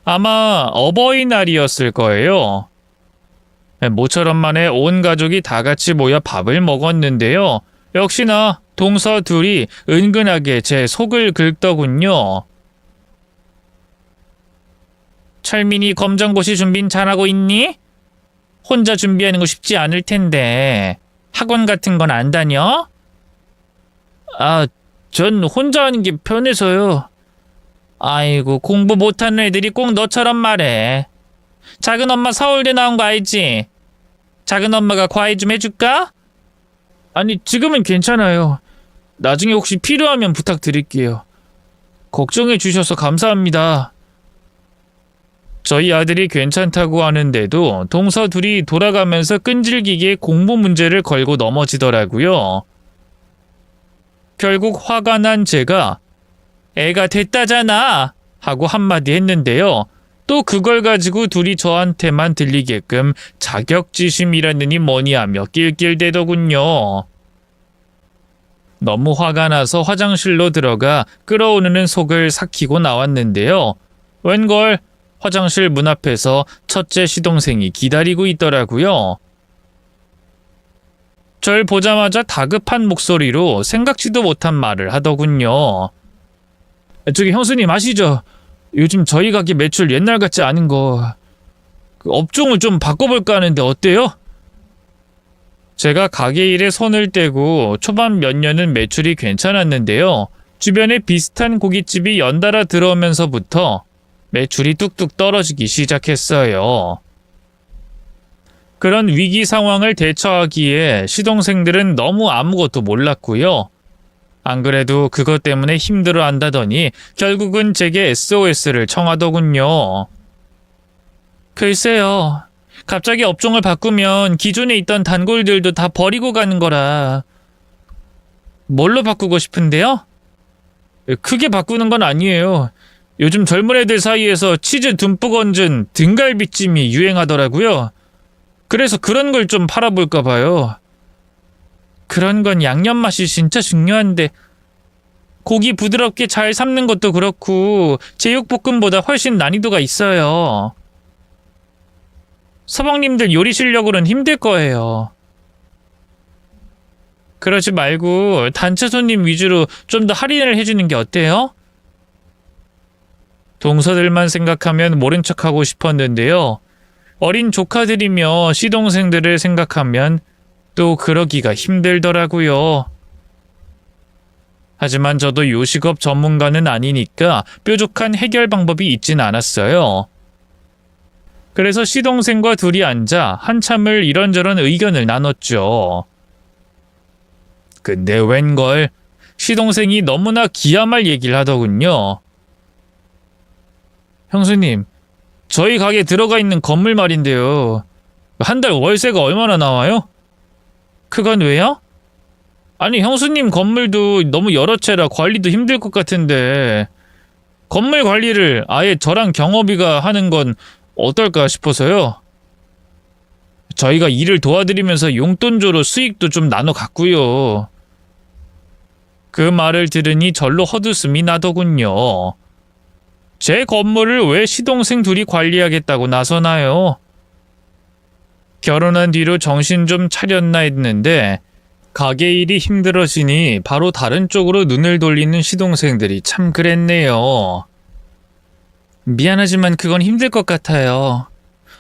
아마 어버이날이었을 거예요. 모처럼 만에 온 가족이 다 같이 모여 밥을 먹었는데요. 역시나 동서 둘이 은근하게 제 속을 긁더군요. 철민이 검정고시 준비는 잘하고 있니? 혼자 준비하는 거 쉽지 않을 텐데 학원 같은 건 안 다녀? 전 혼자 하는 게 편해서요. 아이고, 공부 못하는 애들이 꼭 너처럼 말해. 작은 엄마 서울대 나온 거 알지? 작은 엄마가 과외 좀 해줄까? 아니, 지금은 괜찮아요. 나중에 혹시 필요하면 부탁드릴게요. 걱정해 주셔서 감사합니다. 저희 아들이 괜찮다고 하는데도 동서 둘이 돌아가면서 끈질기게 공부 문제를 걸고 넘어지더라고요. 결국 화가 난 제가 애가 됐다잖아 하고 한마디 했는데요. 또 그걸 가지고 둘이 저한테만 들리게끔 자격지심이라느니 뭐니 하며 낄낄대더군요. 너무 화가 나서 화장실로 들어가 끓어오르는 속을 삭히고 나왔는데요. 웬걸 화장실 문 앞에서 첫째 시동생이 기다리고 있더라고요. 절 보자마자 다급한 목소리로 생각지도 못한 말을 하더군요. 저기 형수님 아시죠? 요즘 저희 가게 매출 옛날 같지 않은 거 업종을 좀 바꿔볼까 하는데 어때요? 제가 가게 일에 손을 떼고 초반 몇 년은 매출이 괜찮았는데요. 주변에 비슷한 고깃집이 연달아 들어오면서부터 매출이 뚝뚝 떨어지기 시작했어요. 그런 위기 상황을 대처하기에 시동생들은 너무 아무것도 몰랐고요. 안 그래도 그것 때문에 힘들어 한다더니 결국은 제게 SOS를 청하더군요. 글쎄요. 갑자기 업종을 바꾸면 기존에 있던 단골들도 다 버리고 가는 거라. 뭘로 바꾸고 싶은데요? 크게 바꾸는 건 아니에요. 요즘 젊은 애들 사이에서 치즈 듬뿍 얹은 등갈비찜이 유행하더라고요. 그래서 그런 걸 좀 팔아볼까 봐요. 그런 건 양념 맛이 진짜 중요한데 고기 부드럽게 잘 삶는 것도 그렇고 제육볶음보다 훨씬 난이도가 있어요. 서방님들 요리 실력으로는 힘들 거예요. 그러지 말고 단체 손님 위주로 좀 더 할인을 해주는 게 어때요? 동서들만 생각하면 모른 척하고 싶었는데요. 어린 조카들이며 시동생들을 생각하면 또 그러기가 힘들더라고요. 하지만 저도 요식업 전문가는 아니니까 뾰족한 해결 방법이 있진 않았어요. 그래서 시동생과 둘이 앉아 한참을 이런저런 의견을 나눴죠. 근데 웬걸 시동생이 너무나 기야말 얘기를 하더군요. 형수님, 저희 가게 들어가 있는 건물 말인데요. 한 달 월세가 얼마나 나와요? 그건 왜요? 아니, 형수님 건물도 너무 여러 채라 관리도 힘들 것 같은데 건물 관리를 아예 저랑 경호비가 하는 건 어떨까 싶어서요. 저희가 일을 도와드리면서 용돈조로 수익도 좀 나눠 갖고요. 그 말을 들으니 절로 헛웃음이 나더군요. 제 건물을 왜 시동생 둘이 관리하겠다고 나서나요? 결혼한 뒤로 정신 좀 차렸나 했는데 가게 일이 힘들어지니 바로 다른 쪽으로 눈을 돌리는 시동생들이 참 그랬네요. 미안하지만 그건 힘들 것 같아요.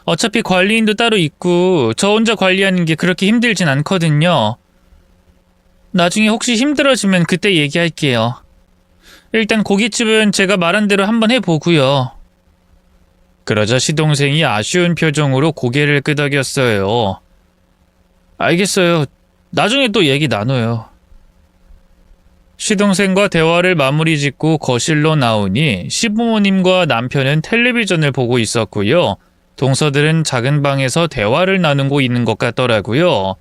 어차피 관리인도 따로 있고 저 혼자 관리하는 게 그렇게 힘들진 않거든요. 나중에 혹시 힘들어지면 그때 얘기할게요. 일단 고깃집은 제가 말한 대로 한번 해보고요. 그러자 시동생이 아쉬운 표정으로 고개를 끄덕였어요. 알겠어요. 나중에 또 얘기 나눠요. 시동생과 대화를 마무리 짓고 거실로 나오니 시부모님과 남편은 텔레비전을 보고 있었고요. 동서들은 작은 방에서 대화를 나누고 있는 것 같더라고요.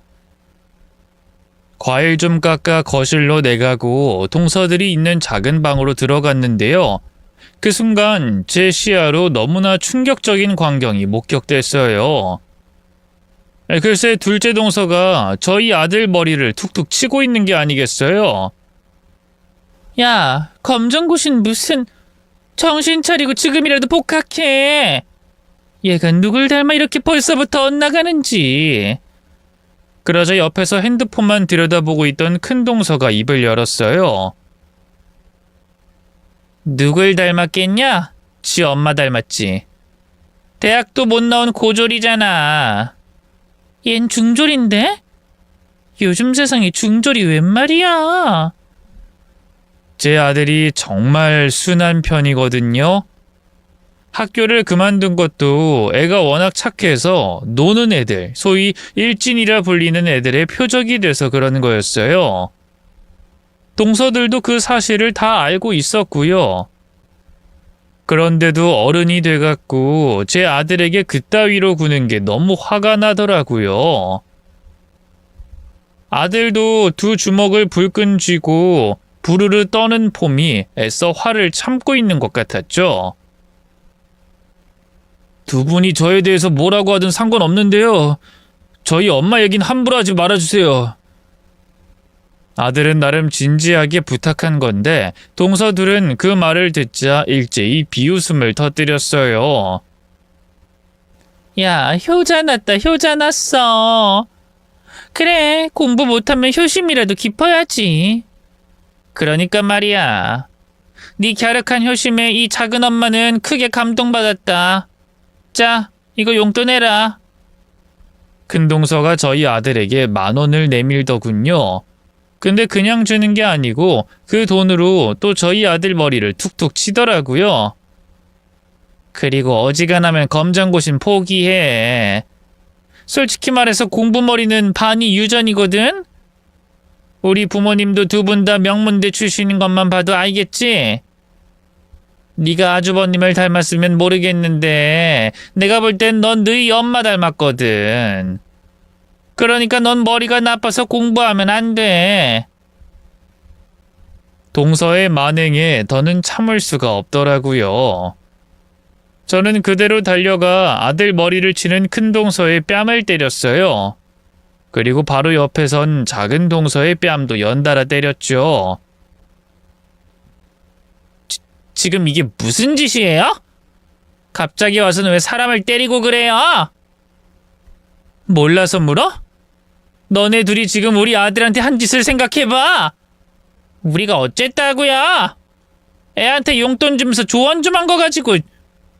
과일 좀 깎아 거실로 내가고 동서들이 있는 작은 방으로 들어갔는데요. 그 순간 제 시야로 너무나 충격적인 광경이 목격됐어요. 글쎄 둘째 동서가 저희 아들 머리를 툭툭 치고 있는 게 아니겠어요? 야, 검정고신 무슨... 정신 차리고 지금이라도 복학해. 얘가 누굴 닮아 이렇게 벌써부터 엇나가는지. 그러자 옆에서 핸드폰만 들여다보고 있던 큰 동서가 입을 열었어요. 누굴 닮았겠냐? 지 엄마 닮았지. 대학도 못 나온 고졸이잖아. 얜 중졸인데? 요즘 세상에 중졸이 웬 말이야? 제 아들이 정말 순한 편이거든요. 학교를 그만둔 것도 애가 워낙 착해서 노는 애들, 소위 일진이라 불리는 애들의 표적이 돼서 그러는 거였어요. 동서들도 그 사실을 다 알고 있었고요. 그런데도 어른이 돼갖고 제 아들에게 그따위로 구는 게 너무 화가 나더라고요. 아들도 두 주먹을 불끈 쥐고 부르르 떠는 폼이 애써 화를 참고 있는 것 같았죠. 두 분이 저에 대해서 뭐라고 하든 상관없는데요. 저희 엄마 얘긴 함부로 하지 말아주세요. 아들은 나름 진지하게 부탁한 건데 동서둘은 그 말을 듣자 일제히 비웃음을 터뜨렸어요. 야, 효자 났다, 효자 났어. 그래, 공부 못하면 효심이라도 깊어야지. 그러니까 말이야. 네 갸륵한 효심에 이 작은 엄마는 크게 감동받았다. 자, 이거 용돈 내라. 큰 동서가 저희 아들에게 10,000원을 내밀더군요. 근데 그냥 주는 게 아니고 그 돈으로 또 저희 아들 머리를 툭툭 치더라고요. 그리고 어지간하면 검정고신 포기해. 솔직히 말해서 공부머리는 반이 유전이거든? 우리 부모님도 두 분 다 명문대 출신인 것만 봐도 알겠지? 네가 아주버님을 닮았으면 모르겠는데 내가 볼 땐 넌 너희 엄마 닮았거든. 그러니까 넌 머리가 나빠서 공부하면 안 돼. 동서의 만행에 더는 참을 수가 없더라고요. 저는 그대로 달려가 아들 머리를 치는 큰 동서의 뺨을 때렸어요. 그리고 바로 옆에 선 작은 동서의 뺨도 연달아 때렸죠. 지금 이게 무슨 짓이에요? 갑자기 와서는 왜 사람을 때리고 그래요? 몰라서 물어? 너네 둘이 지금 우리 아들한테 한 짓을 생각해봐. 우리가 어쨌다고요? 애한테 용돈 주면서 조언 좀 한 거 가지고.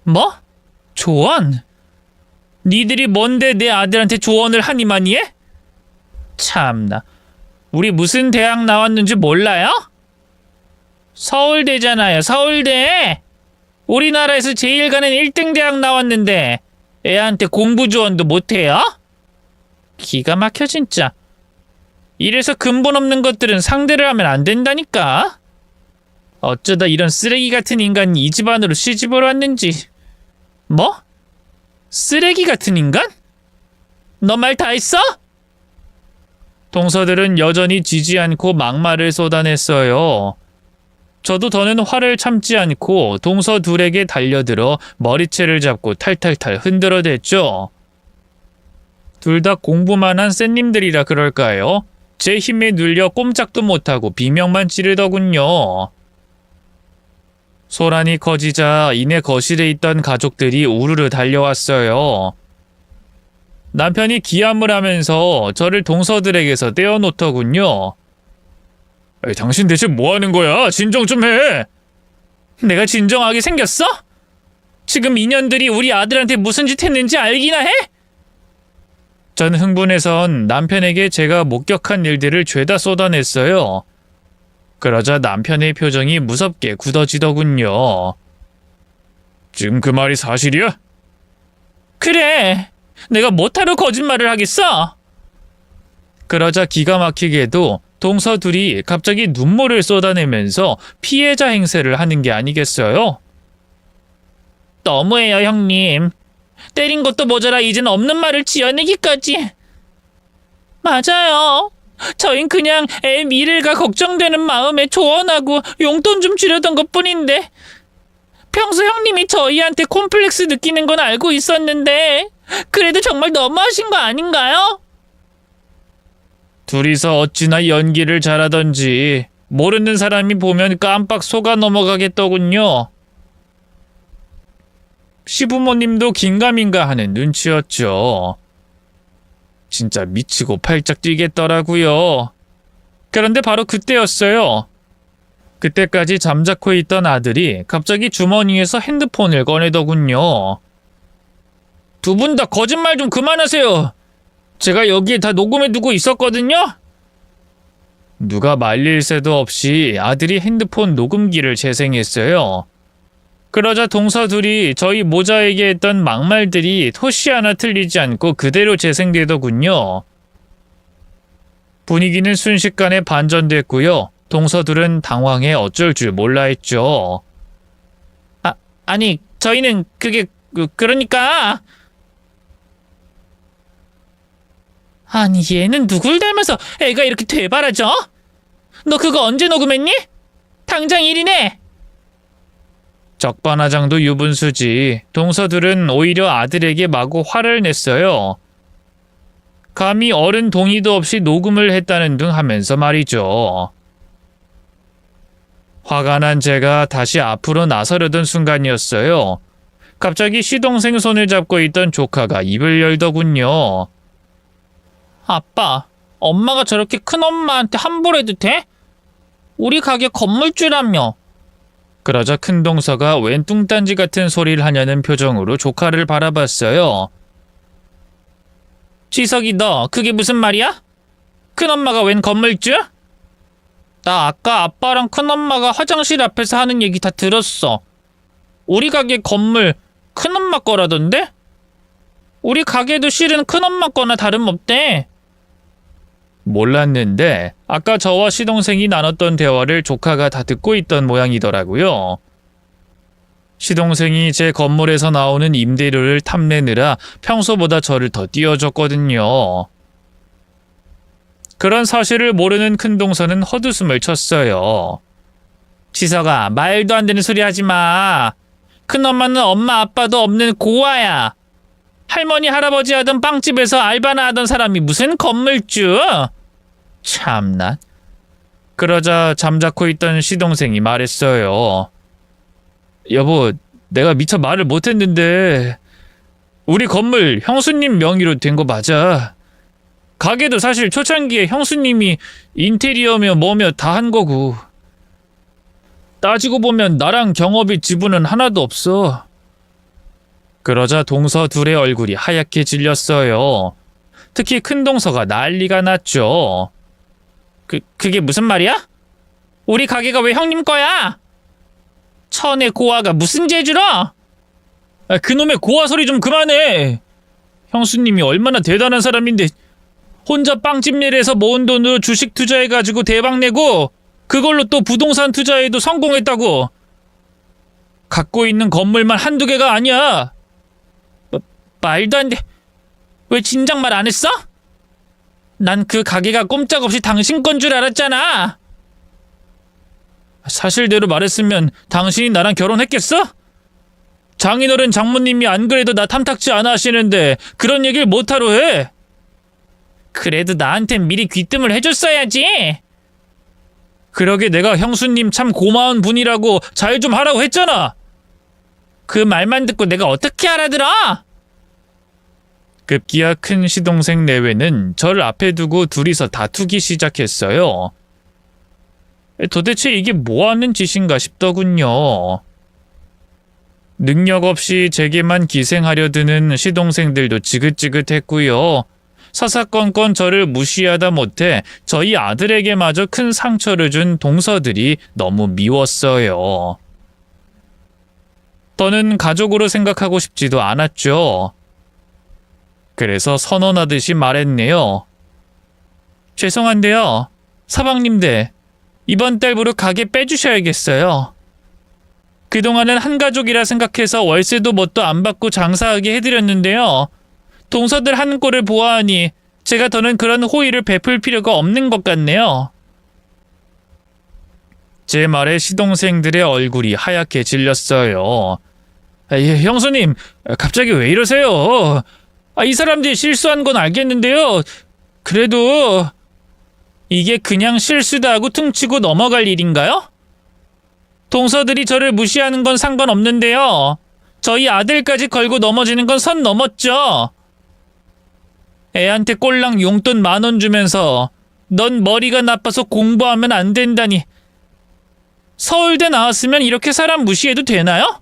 뭐? 조언? 니들이 뭔데 내 아들한테 조언을 하니마니 해? 참나. 우리 무슨 대학 나왔는지 몰라요? 서울대잖아요. 서울대. 우리나라에서 제일 가는 1등 대학 나왔는데 애한테 공부 조언도 못해요? 기가 막혀 진짜. 이래서 근본 없는 것들은 상대를 하면 안 된다니까. 어쩌다 이런 쓰레기 같은 인간이 이 집안으로 시집을 왔는지. 뭐? 쓰레기 같은 인간? 너 말 다 했어? 동서들은 여전히 지지 않고 막말을 쏟아냈어요. 저도 더는 화를 참지 않고 동서 둘에게 달려들어 머리채를 잡고 탈탈탈 흔들어댔죠. 둘 다 공부만 한 쌤님들이라 그럴까요? 제 힘에 눌려 꼼짝도 못하고 비명만 지르더군요. 소란이 커지자 이내 거실에 있던 가족들이 우르르 달려왔어요. 남편이 기함을 하면서 저를 동서들에게서 떼어놓더군요. 당신 대체 뭐 하는 거야? 진정 좀 해! 내가 진정하게 생겼어? 지금 이년들이 우리 아들한테 무슨 짓 했는지 알기나 해? 전 흥분해선 남편에게 제가 목격한 일들을 죄다 쏟아냈어요. 그러자 남편의 표정이 무섭게 굳어지더군요. 지금 그 말이 사실이야? 그래. 내가 뭐하러 거짓말을 하겠어? 그러자 기가 막히게도 동서 둘이 갑자기 눈물을 쏟아내면서 피해자 행세를 하는 게 아니겠어요? 너무해요, 형님. 때린 것도 모자라 이젠 없는 말을 지어내기까지. 맞아요. 저흰 그냥 애 미래가 걱정되는 마음에 조언하고 용돈 좀 주려던 것뿐인데 평소 형님이 저희한테 콤플렉스 느끼는 건 알고 있었는데 그래도 정말 너무하신 거 아닌가요? 둘이서 어찌나 연기를 잘하던지 모르는 사람이 보면 깜빡 속아 넘어가겠더군요. 시부모님도 긴가민가 하는 눈치였죠. 진짜 미치고 팔짝 뛰겠더라고요. 그런데 바로 그때였어요. 그때까지 잠자코 있던 아들이 갑자기 주머니에서 핸드폰을 꺼내더군요. 두 분 다 거짓말 좀 그만하세요. 제가 여기에 다 녹음해두고 있었거든요. 누가 말릴 새도 없이 아들이 핸드폰 녹음기를 재생했어요. 그러자 동서 둘이 저희 모자에게 했던 막말들이 토시 하나 틀리지 않고 그대로 재생되더군요. 분위기는 순식간에 반전됐고요. 동서 둘은 당황해 어쩔 줄 몰라 했죠. 아니 저희는 그러니까 아니 얘는 누굴 닮아서 애가 이렇게 되바라져? 너 그거 언제 녹음했니? 당장 1인해. 적반하장도 유분수지. 동서들은 오히려 아들에게 마구 화를 냈어요. 감히 어른 동의도 없이 녹음을 했다는 둥 하면서 말이죠. 화가 난 제가 다시 앞으로 나서려던 순간이었어요. 갑자기 시동생 손을 잡고 있던 조카가 입을 열더군요. 아빠, 엄마가 저렇게 큰엄마한테 함부로 해도 돼? 우리 가게 건물주라며. 그러자 큰 동서가 웬 뚱딴지 같은 소리를 하냐는 표정으로 조카를 바라봤어요. 지석이 너 그게 무슨 말이야? 큰엄마가 웬 건물주? 나 아까 아빠랑 큰엄마가 화장실 앞에서 하는 얘기 다 들었어. 우리 가게 건물 큰엄마 거라던데? 우리 가게도 실은 큰엄마 거나 다름없대. 몰랐는데 아까 저와 시동생이 나눴던 대화를 조카가 다 듣고 있던 모양이더라고요. 시동생이 제 건물에서 나오는 임대료를 탐내느라 평소보다 저를 더 띄워줬거든요. 그런 사실을 모르는 큰동서는 헛웃음을 쳤어요. 지석아, 말도 안 되는 소리 하지 마. 큰엄마는 엄마 아빠도 없는 고아야. 할머니 할아버지 하던 빵집에서 알바나 하던 사람이 무슨 건물주? 참나. 그러자 잠자코 있던 시동생이 말했어요. 여보, 내가 미처 말을 못했는데 우리 건물 형수님 명의로 된 거 맞아. 가게도 사실 초창기에 형수님이 인테리어며 뭐며 다 한 거고. 따지고 보면 나랑 경업이 지분은 하나도 없어. 그러자 동서 둘의 얼굴이 하얗게 질렸어요. 특히 큰 동서가 난리가 났죠. 그게 무슨 말이야? 우리 가게가 왜 형님 거야? 천의 고아가 무슨 재주로? 그놈의 고아 소리 좀 그만해. 형수님이 얼마나 대단한 사람인데 혼자 빵집 일에서 모은 돈으로 주식 투자해가지고 대박 내고 그걸로 또 부동산 투자에도 성공했다고. 갖고 있는 건물만 한두 개가 아니야. 말도 안 돼. 왜 진작 말 안 했어? 난 그 가게가 꼼짝없이 당신 건 줄 알았잖아. 사실대로 말했으면 당신이 나랑 결혼했겠어? 장인어른 장모님이 안 그래도 나 탐탁지 않아 하시는데 그런 얘기를 못하러 해. 그래도 나한텐 미리 귀뜸을 해줬어야지. 그러게 내가 형수님 참 고마운 분이라고 잘 좀 하라고 했잖아. 그 말만 듣고 내가 어떻게 알아들어? 급기야 큰 시동생 내외는 저를 앞에 두고 둘이서 다투기 시작했어요. 도대체 이게 뭐하는 짓인가 싶더군요. 능력 없이 제게만 기생하려 드는 시동생들도 지긋지긋했고요. 사사건건 저를 무시하다 못해 저희 아들에게마저 큰 상처를 준 동서들이 너무 미웠어요. 더는 가족으로 생각하고 싶지도 않았죠. 그래서 선언하듯이 말했네요. 죄송한데요. 사방님들, 이번 달부로 가게 빼주셔야겠어요. 그동안은 한 가족이라 생각해서 월세도 뭣도 안 받고 장사하게 해드렸는데요. 동서들 하는 꼴을 보아하니 제가 더는 그런 호의를 베풀 필요가 없는 것 같네요. 제 말에 시동생들의 얼굴이 하얗게 질렸어요. 형수님, 갑자기 왜 이러세요? 이 사람들이 실수한 건 알겠는데요. 그래도 이게 그냥 실수다 하고 퉁치고 넘어갈 일인가요? 동서들이 저를 무시하는 건 상관없는데요. 저희 아들까지 걸고 넘어지는 건 선 넘었죠. 애한테 꼴랑 용돈 10,000원 주면서 넌 머리가 나빠서 공부하면 안 된다니. 서울대 나왔으면 이렇게 사람 무시해도 되나요?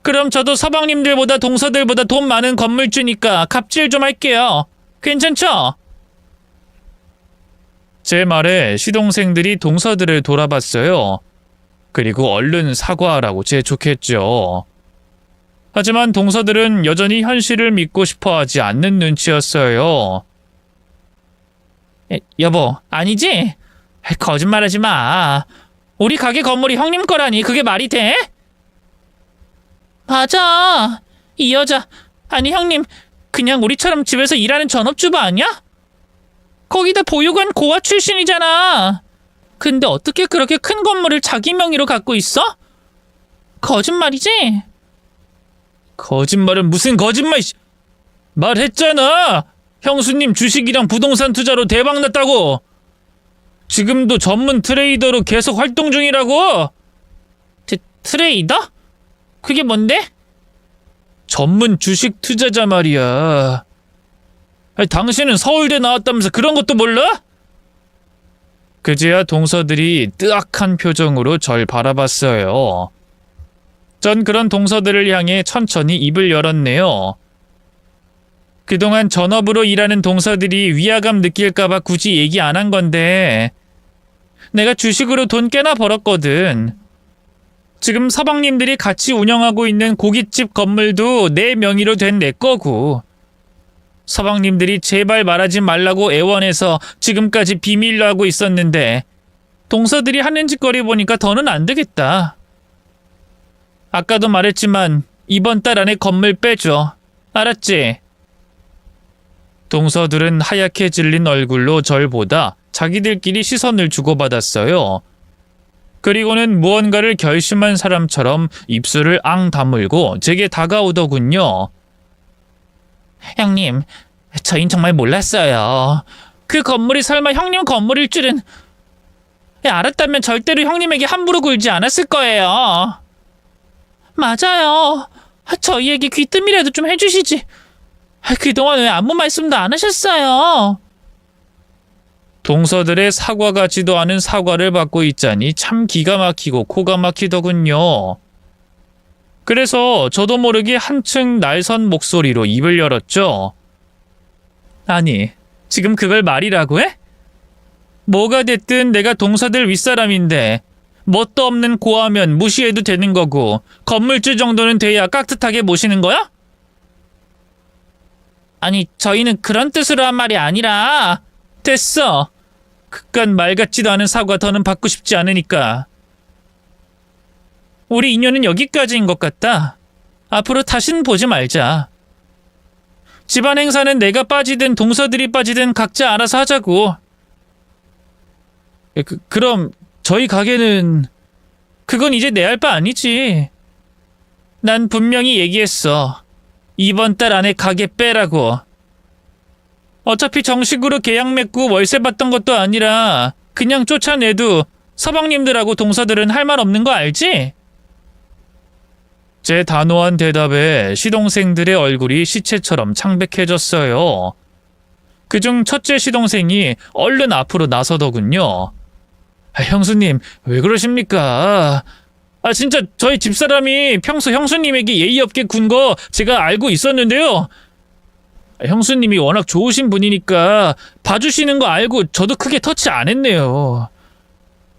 그럼 저도 서방님들보다 동서들보다 돈 많은 건물주니까 갑질 좀 할게요. 괜찮죠? 제 말에 시동생들이 동서들을 돌아봤어요. 그리고 얼른 사과하라고 재촉했죠. 하지만 동서들은 여전히 현실을 믿고 싶어 하지 않는 눈치였어요. 여보, 아니지? 거짓말하지 마. 우리 가게 건물이 형님 거라니 그게 말이 돼? 맞아. 이 여자, 아니 형님, 그냥 우리처럼 집에서 일하는 전업주부 아니야? 거기다 보육원 고아 출신이잖아. 근데 어떻게 그렇게 큰 건물을 자기 명의로 갖고 있어? 거짓말이지? 거짓말은 무슨 거짓말. 말했잖아. 형수님 주식이랑 부동산 투자로 대박났다고. 지금도 전문 트레이더로 계속 활동 중이라고. 트레이더? 그게 뭔데? 전문 주식 투자자 말이야. 당신은 서울대 나왔다면서 그런 것도 몰라? 그제야 동서들이 뜨악한 표정으로 절 바라봤어요. 전 그런 동서들을 향해 천천히 입을 열었네요. 그동안 전업으로 일하는 동서들이 위화감 느낄까봐 굳이 얘기 안 한 건데 내가 주식으로 돈 꽤나 벌었거든. 지금 서방님들이 같이 운영하고 있는 고깃집 건물도 내 명의로 된 내 거고 서방님들이 제발 말하지 말라고 애원해서 지금까지 비밀로 하고 있었는데 동서들이 하는 짓거리 보니까 더는 안 되겠다. 아까도 말했지만 이번 달 안에 건물 빼줘. 알았지? 동서들은 하얗게 질린 얼굴로 절 보다 자기들끼리 시선을 주고받았어요. 그리고는 무언가를 결심한 사람처럼 입술을 앙 다물고 제게 다가오더군요. 형님, 저흰 정말 몰랐어요. 그 건물이 설마 형님 건물일 줄은. 알았다면 절대로 형님에게 함부로 굴지 않았을 거예요. 맞아요. 저희에게 귀뜸이라도 좀 해주시지. 그동안 왜 아무 말씀도 안 하셨어요? 동서들의 사과 같지도 않은 사과를 받고 있자니 참 기가 막히고 코가 막히더군요. 그래서 저도 모르게 한층 날선 목소리로 입을 열었죠. 아니, 지금 그걸 말이라고 해? 뭐가 됐든 내가 동서들 윗사람인데 뭣도 없는 고하면 무시해도 되는 거고 건물주 정도는 돼야 깍듯하게 모시는 거야? 아니, 저희는 그런 뜻으로 한 말이 아니라. 됐어. 그깟 말 같지도 않은 사과 더는 받고 싶지 않으니까. 우리 인연은 여기까지인 것 같다. 앞으로 다신 보지 말자. 집안 행사는 내가 빠지든 동서들이 빠지든 각자 알아서 하자고. 그럼 저희 가게는 그건 이제 내 할 바 아니지. 난 분명히 얘기했어. 이번 달 안에 가게 빼라고. 어차피 정식으로 계약 맺고 월세 받던 것도 아니라 그냥 쫓아내도 서방님들하고 동서들은 할 말 없는 거 알지? 제 단호한 대답에 시동생들의 얼굴이 시체처럼 창백해졌어요. 그중 첫째 시동생이 얼른 앞으로 나서더군요. 형수님, 왜 그러십니까? 진짜 저희 집사람이 평소 형수님에게 예의 없게 군 거 제가 알고 있었는데요. 형수님이 워낙 좋으신 분이니까 봐주시는 거 알고 저도 크게 터치 안 했네요.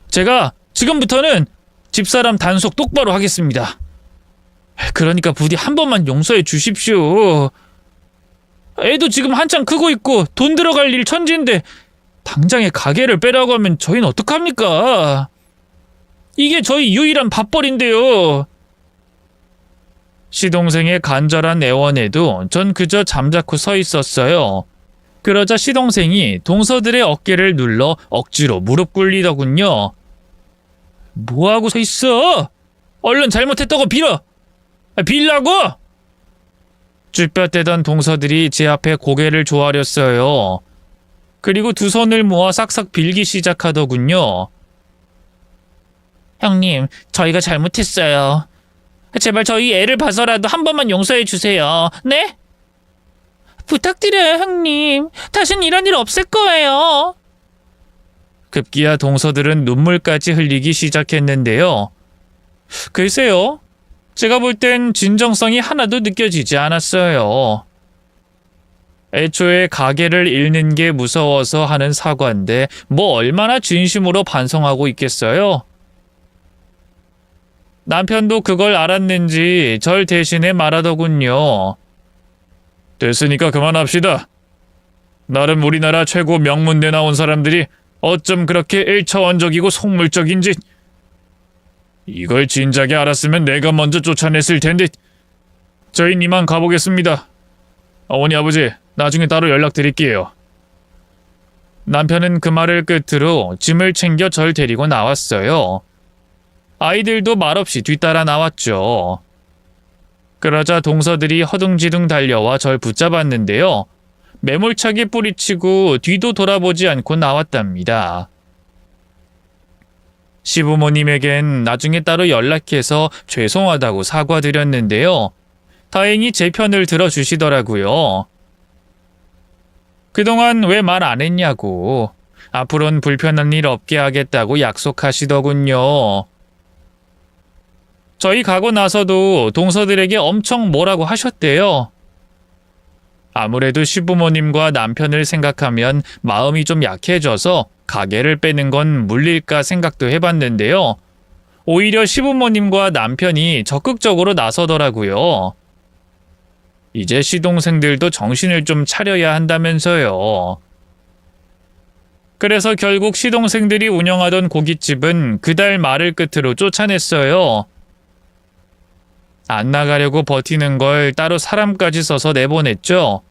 제가 지금부터는 집사람 단속 똑바로 하겠습니다. 그러니까 부디 한 번만 용서해 주십시오. 애도 지금 한창 크고 있고 돈 들어갈 일 천지인데 당장에 가게를 빼라고 하면 저희는 어떡합니까? 이게 저희 유일한 밥벌인데요. 시동생의 간절한 애원에도 전 그저 잠자코 서 있었어요. 그러자 시동생이 동서들의 어깨를 눌러 억지로 무릎 꿇리더군요. 뭐하고 서 있어? 얼른 잘못했다고 빌어! 빌라고! 쭈뼛대던 동서들이 제 앞에 고개를 조아렸어요. 그리고 두 손을 모아 싹싹 빌기 시작하더군요. 형님, 저희가 잘못했어요. 제발 저희 애를 봐서라도 한 번만 용서해 주세요. 네? 부탁드려요, 형님. 다신 이런 일 없을 거예요. 급기야 동서들은 눈물까지 흘리기 시작했는데요. 글쎄요. 제가 볼 땐 진정성이 하나도 느껴지지 않았어요. 애초에 가게를 잃는 게 무서워서 하는 사과인데 뭐 얼마나 진심으로 반성하고 있겠어요? 남편도 그걸 알았는지 절 대신에 말하더군요. 됐으니까 그만합시다. 나름 우리나라 최고 명문대 나온 사람들이 어쩜 그렇게 일차원적이고 속물적인지. 이걸 진작에 알았으면 내가 먼저 쫓아냈을 텐데. 저희는 이만 가보겠습니다. 어머니 아버지, 나중에 따로 연락드릴게요. 남편은 그 말을 끝으로 짐을 챙겨 절 데리고 나왔어요. 아이들도 말없이 뒤따라 나왔죠. 그러자 동서들이 허둥지둥 달려와 절 붙잡았는데요. 매몰차게 뿌리치고 뒤도 돌아보지 않고 나왔답니다. 시부모님에겐 나중에 따로 연락해서 죄송하다고 사과드렸는데요. 다행히 제 편을 들어주시더라고요. 그동안 왜 말 안 했냐고, 앞으로는 불편한 일 없게 하겠다고 약속하시더군요. 저희 가고 나서도 동서들에게 엄청 뭐라고 하셨대요. 아무래도 시부모님과 남편을 생각하면 마음이 좀 약해져서 가게를 빼는 건 물릴까 생각도 해봤는데요. 오히려 시부모님과 남편이 적극적으로 나서더라고요. 이제 시동생들도 정신을 좀 차려야 한다면서요. 그래서 결국 시동생들이 운영하던 고깃집은 그달 말을 끝으로 쫓아냈어요. 안 나가려고 버티는 걸 따로 사람까지 써서 내보냈죠.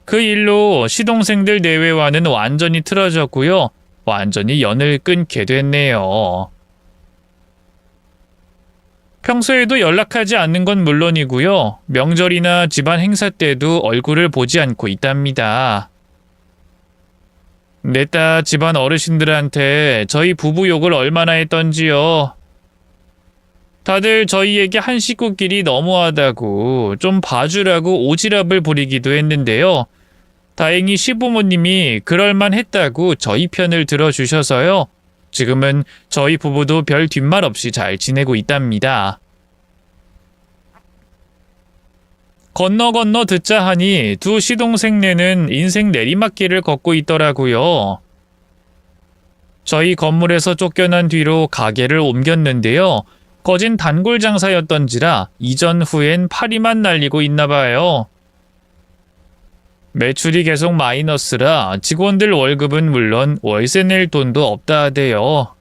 그 일로 시동생들 내외와는 완전히 틀어졌고요. 완전히 연을 끊게 됐네요. 평소에도 연락하지 않는 건 물론이고요. 명절이나 집안 행사 때도 얼굴을 보지 않고 있답니다. 냈다 집안 어르신들한테 저희 부부 욕을 얼마나 했던지요. 다들 저희에게 한 식구끼리 너무하다고 좀 봐주라고 오지랖을 부리기도 했는데요. 다행히 시부모님이 그럴만 했다고 저희 편을 들어주셔서요. 지금은 저희 부부도 별 뒷말 없이 잘 지내고 있답니다. 건너 건너 듣자 하니 두 시동생네는 인생 내리막길을 걷고 있더라고요. 저희 건물에서 쫓겨난 뒤로 가게를 옮겼는데요. 거진 단골 장사였던지라 이전 후엔 파리만 날리고 있나 봐요. 매출이 계속 마이너스라 직원들 월급은 물론 월세 낼 돈도 없다 하대요.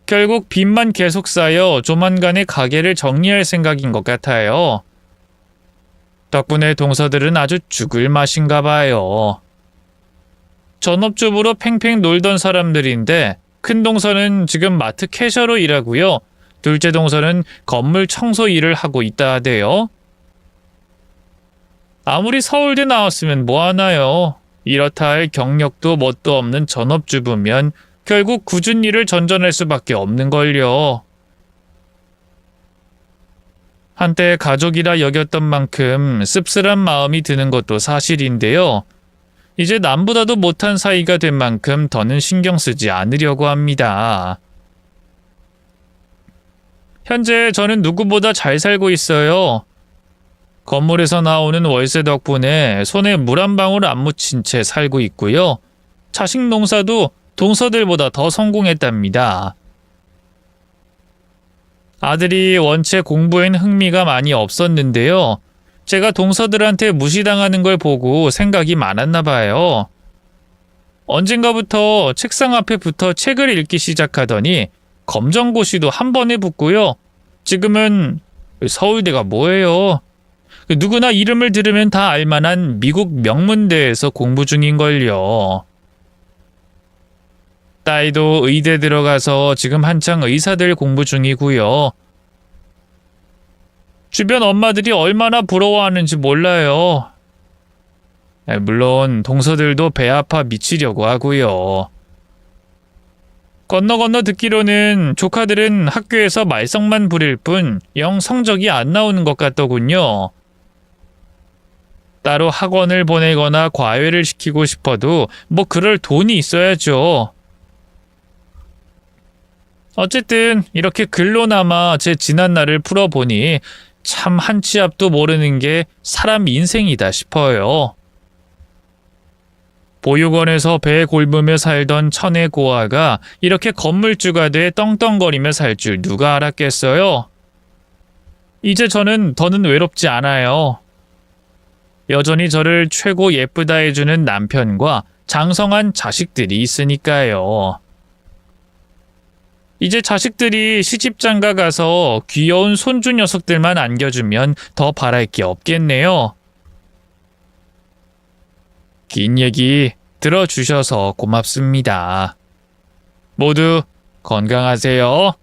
결국 빚만 계속 쌓여 조만간에 가게를 정리할 생각인 것 같아요. 덕분에 동서들은 아주 죽을 맛인가 봐요. 전업주부로 팽팽 놀던 사람들인데 큰 동서는 지금 마트 캐셔로 일하고요. 둘째 동서는 건물 청소 일을 하고 있다 하대요. 아무리 서울대 나왔으면 뭐하나요? 이렇다 할 경력도 뭣도 없는 전업주부면 결국 굳은 일을 전전할 수밖에 없는걸요. 한때 가족이라 여겼던 만큼 씁쓸한 마음이 드는 것도 사실인데요. 이제 남보다도 못한 사이가 된 만큼 더는 신경 쓰지 않으려고 합니다. 현재 저는 누구보다 잘 살고 있어요. 건물에서 나오는 월세 덕분에 손에 물 한 방울 안 묻힌 채 살고 있고요. 자식 농사도 동서들보다 더 성공했답니다. 아들이 원체 공부엔 흥미가 많이 없었는데요. 제가 동서들한테 무시당하는 걸 보고 생각이 많았나 봐요. 언젠가부터 책상 앞에 붙어 책을 읽기 시작하더니 검정고시도 한 번에 붙고요. 지금은 서울대가 뭐예요? 누구나 이름을 들으면 다 알만한 미국 명문대에서 공부 중인걸요. 딸도 의대 들어가서 지금 한창 의사들 공부 중이고요. 주변 엄마들이 얼마나 부러워하는지 몰라요. 물론 동서들도 배 아파 미치려고 하고요. 건너 듣기로는 조카들은 학교에서 말썽만 부릴 뿐 영 성적이 안 나오는 것 같더군요. 따로 학원을 보내거나 과외를 시키고 싶어도 뭐 그럴 돈이 있어야죠. 어쨌든 이렇게 글로나마 제 지난 날을 풀어보니 참 한 치 앞도 모르는 게 사람 인생이다 싶어요. 보육원에서 배 골무며 살던 천의 고아가 이렇게 건물주가 돼 떵떵거리며 살 줄 누가 알았겠어요? 이제 저는 더는 외롭지 않아요. 여전히 저를 최고 예쁘다 해주는 남편과 장성한 자식들이 있으니까요. 이제 자식들이 시집장가 가서 귀여운 손주 녀석들만 안겨주면 더 바랄 게 없겠네요. 긴 얘기 들어주셔서 고맙습니다. 모두 건강하세요.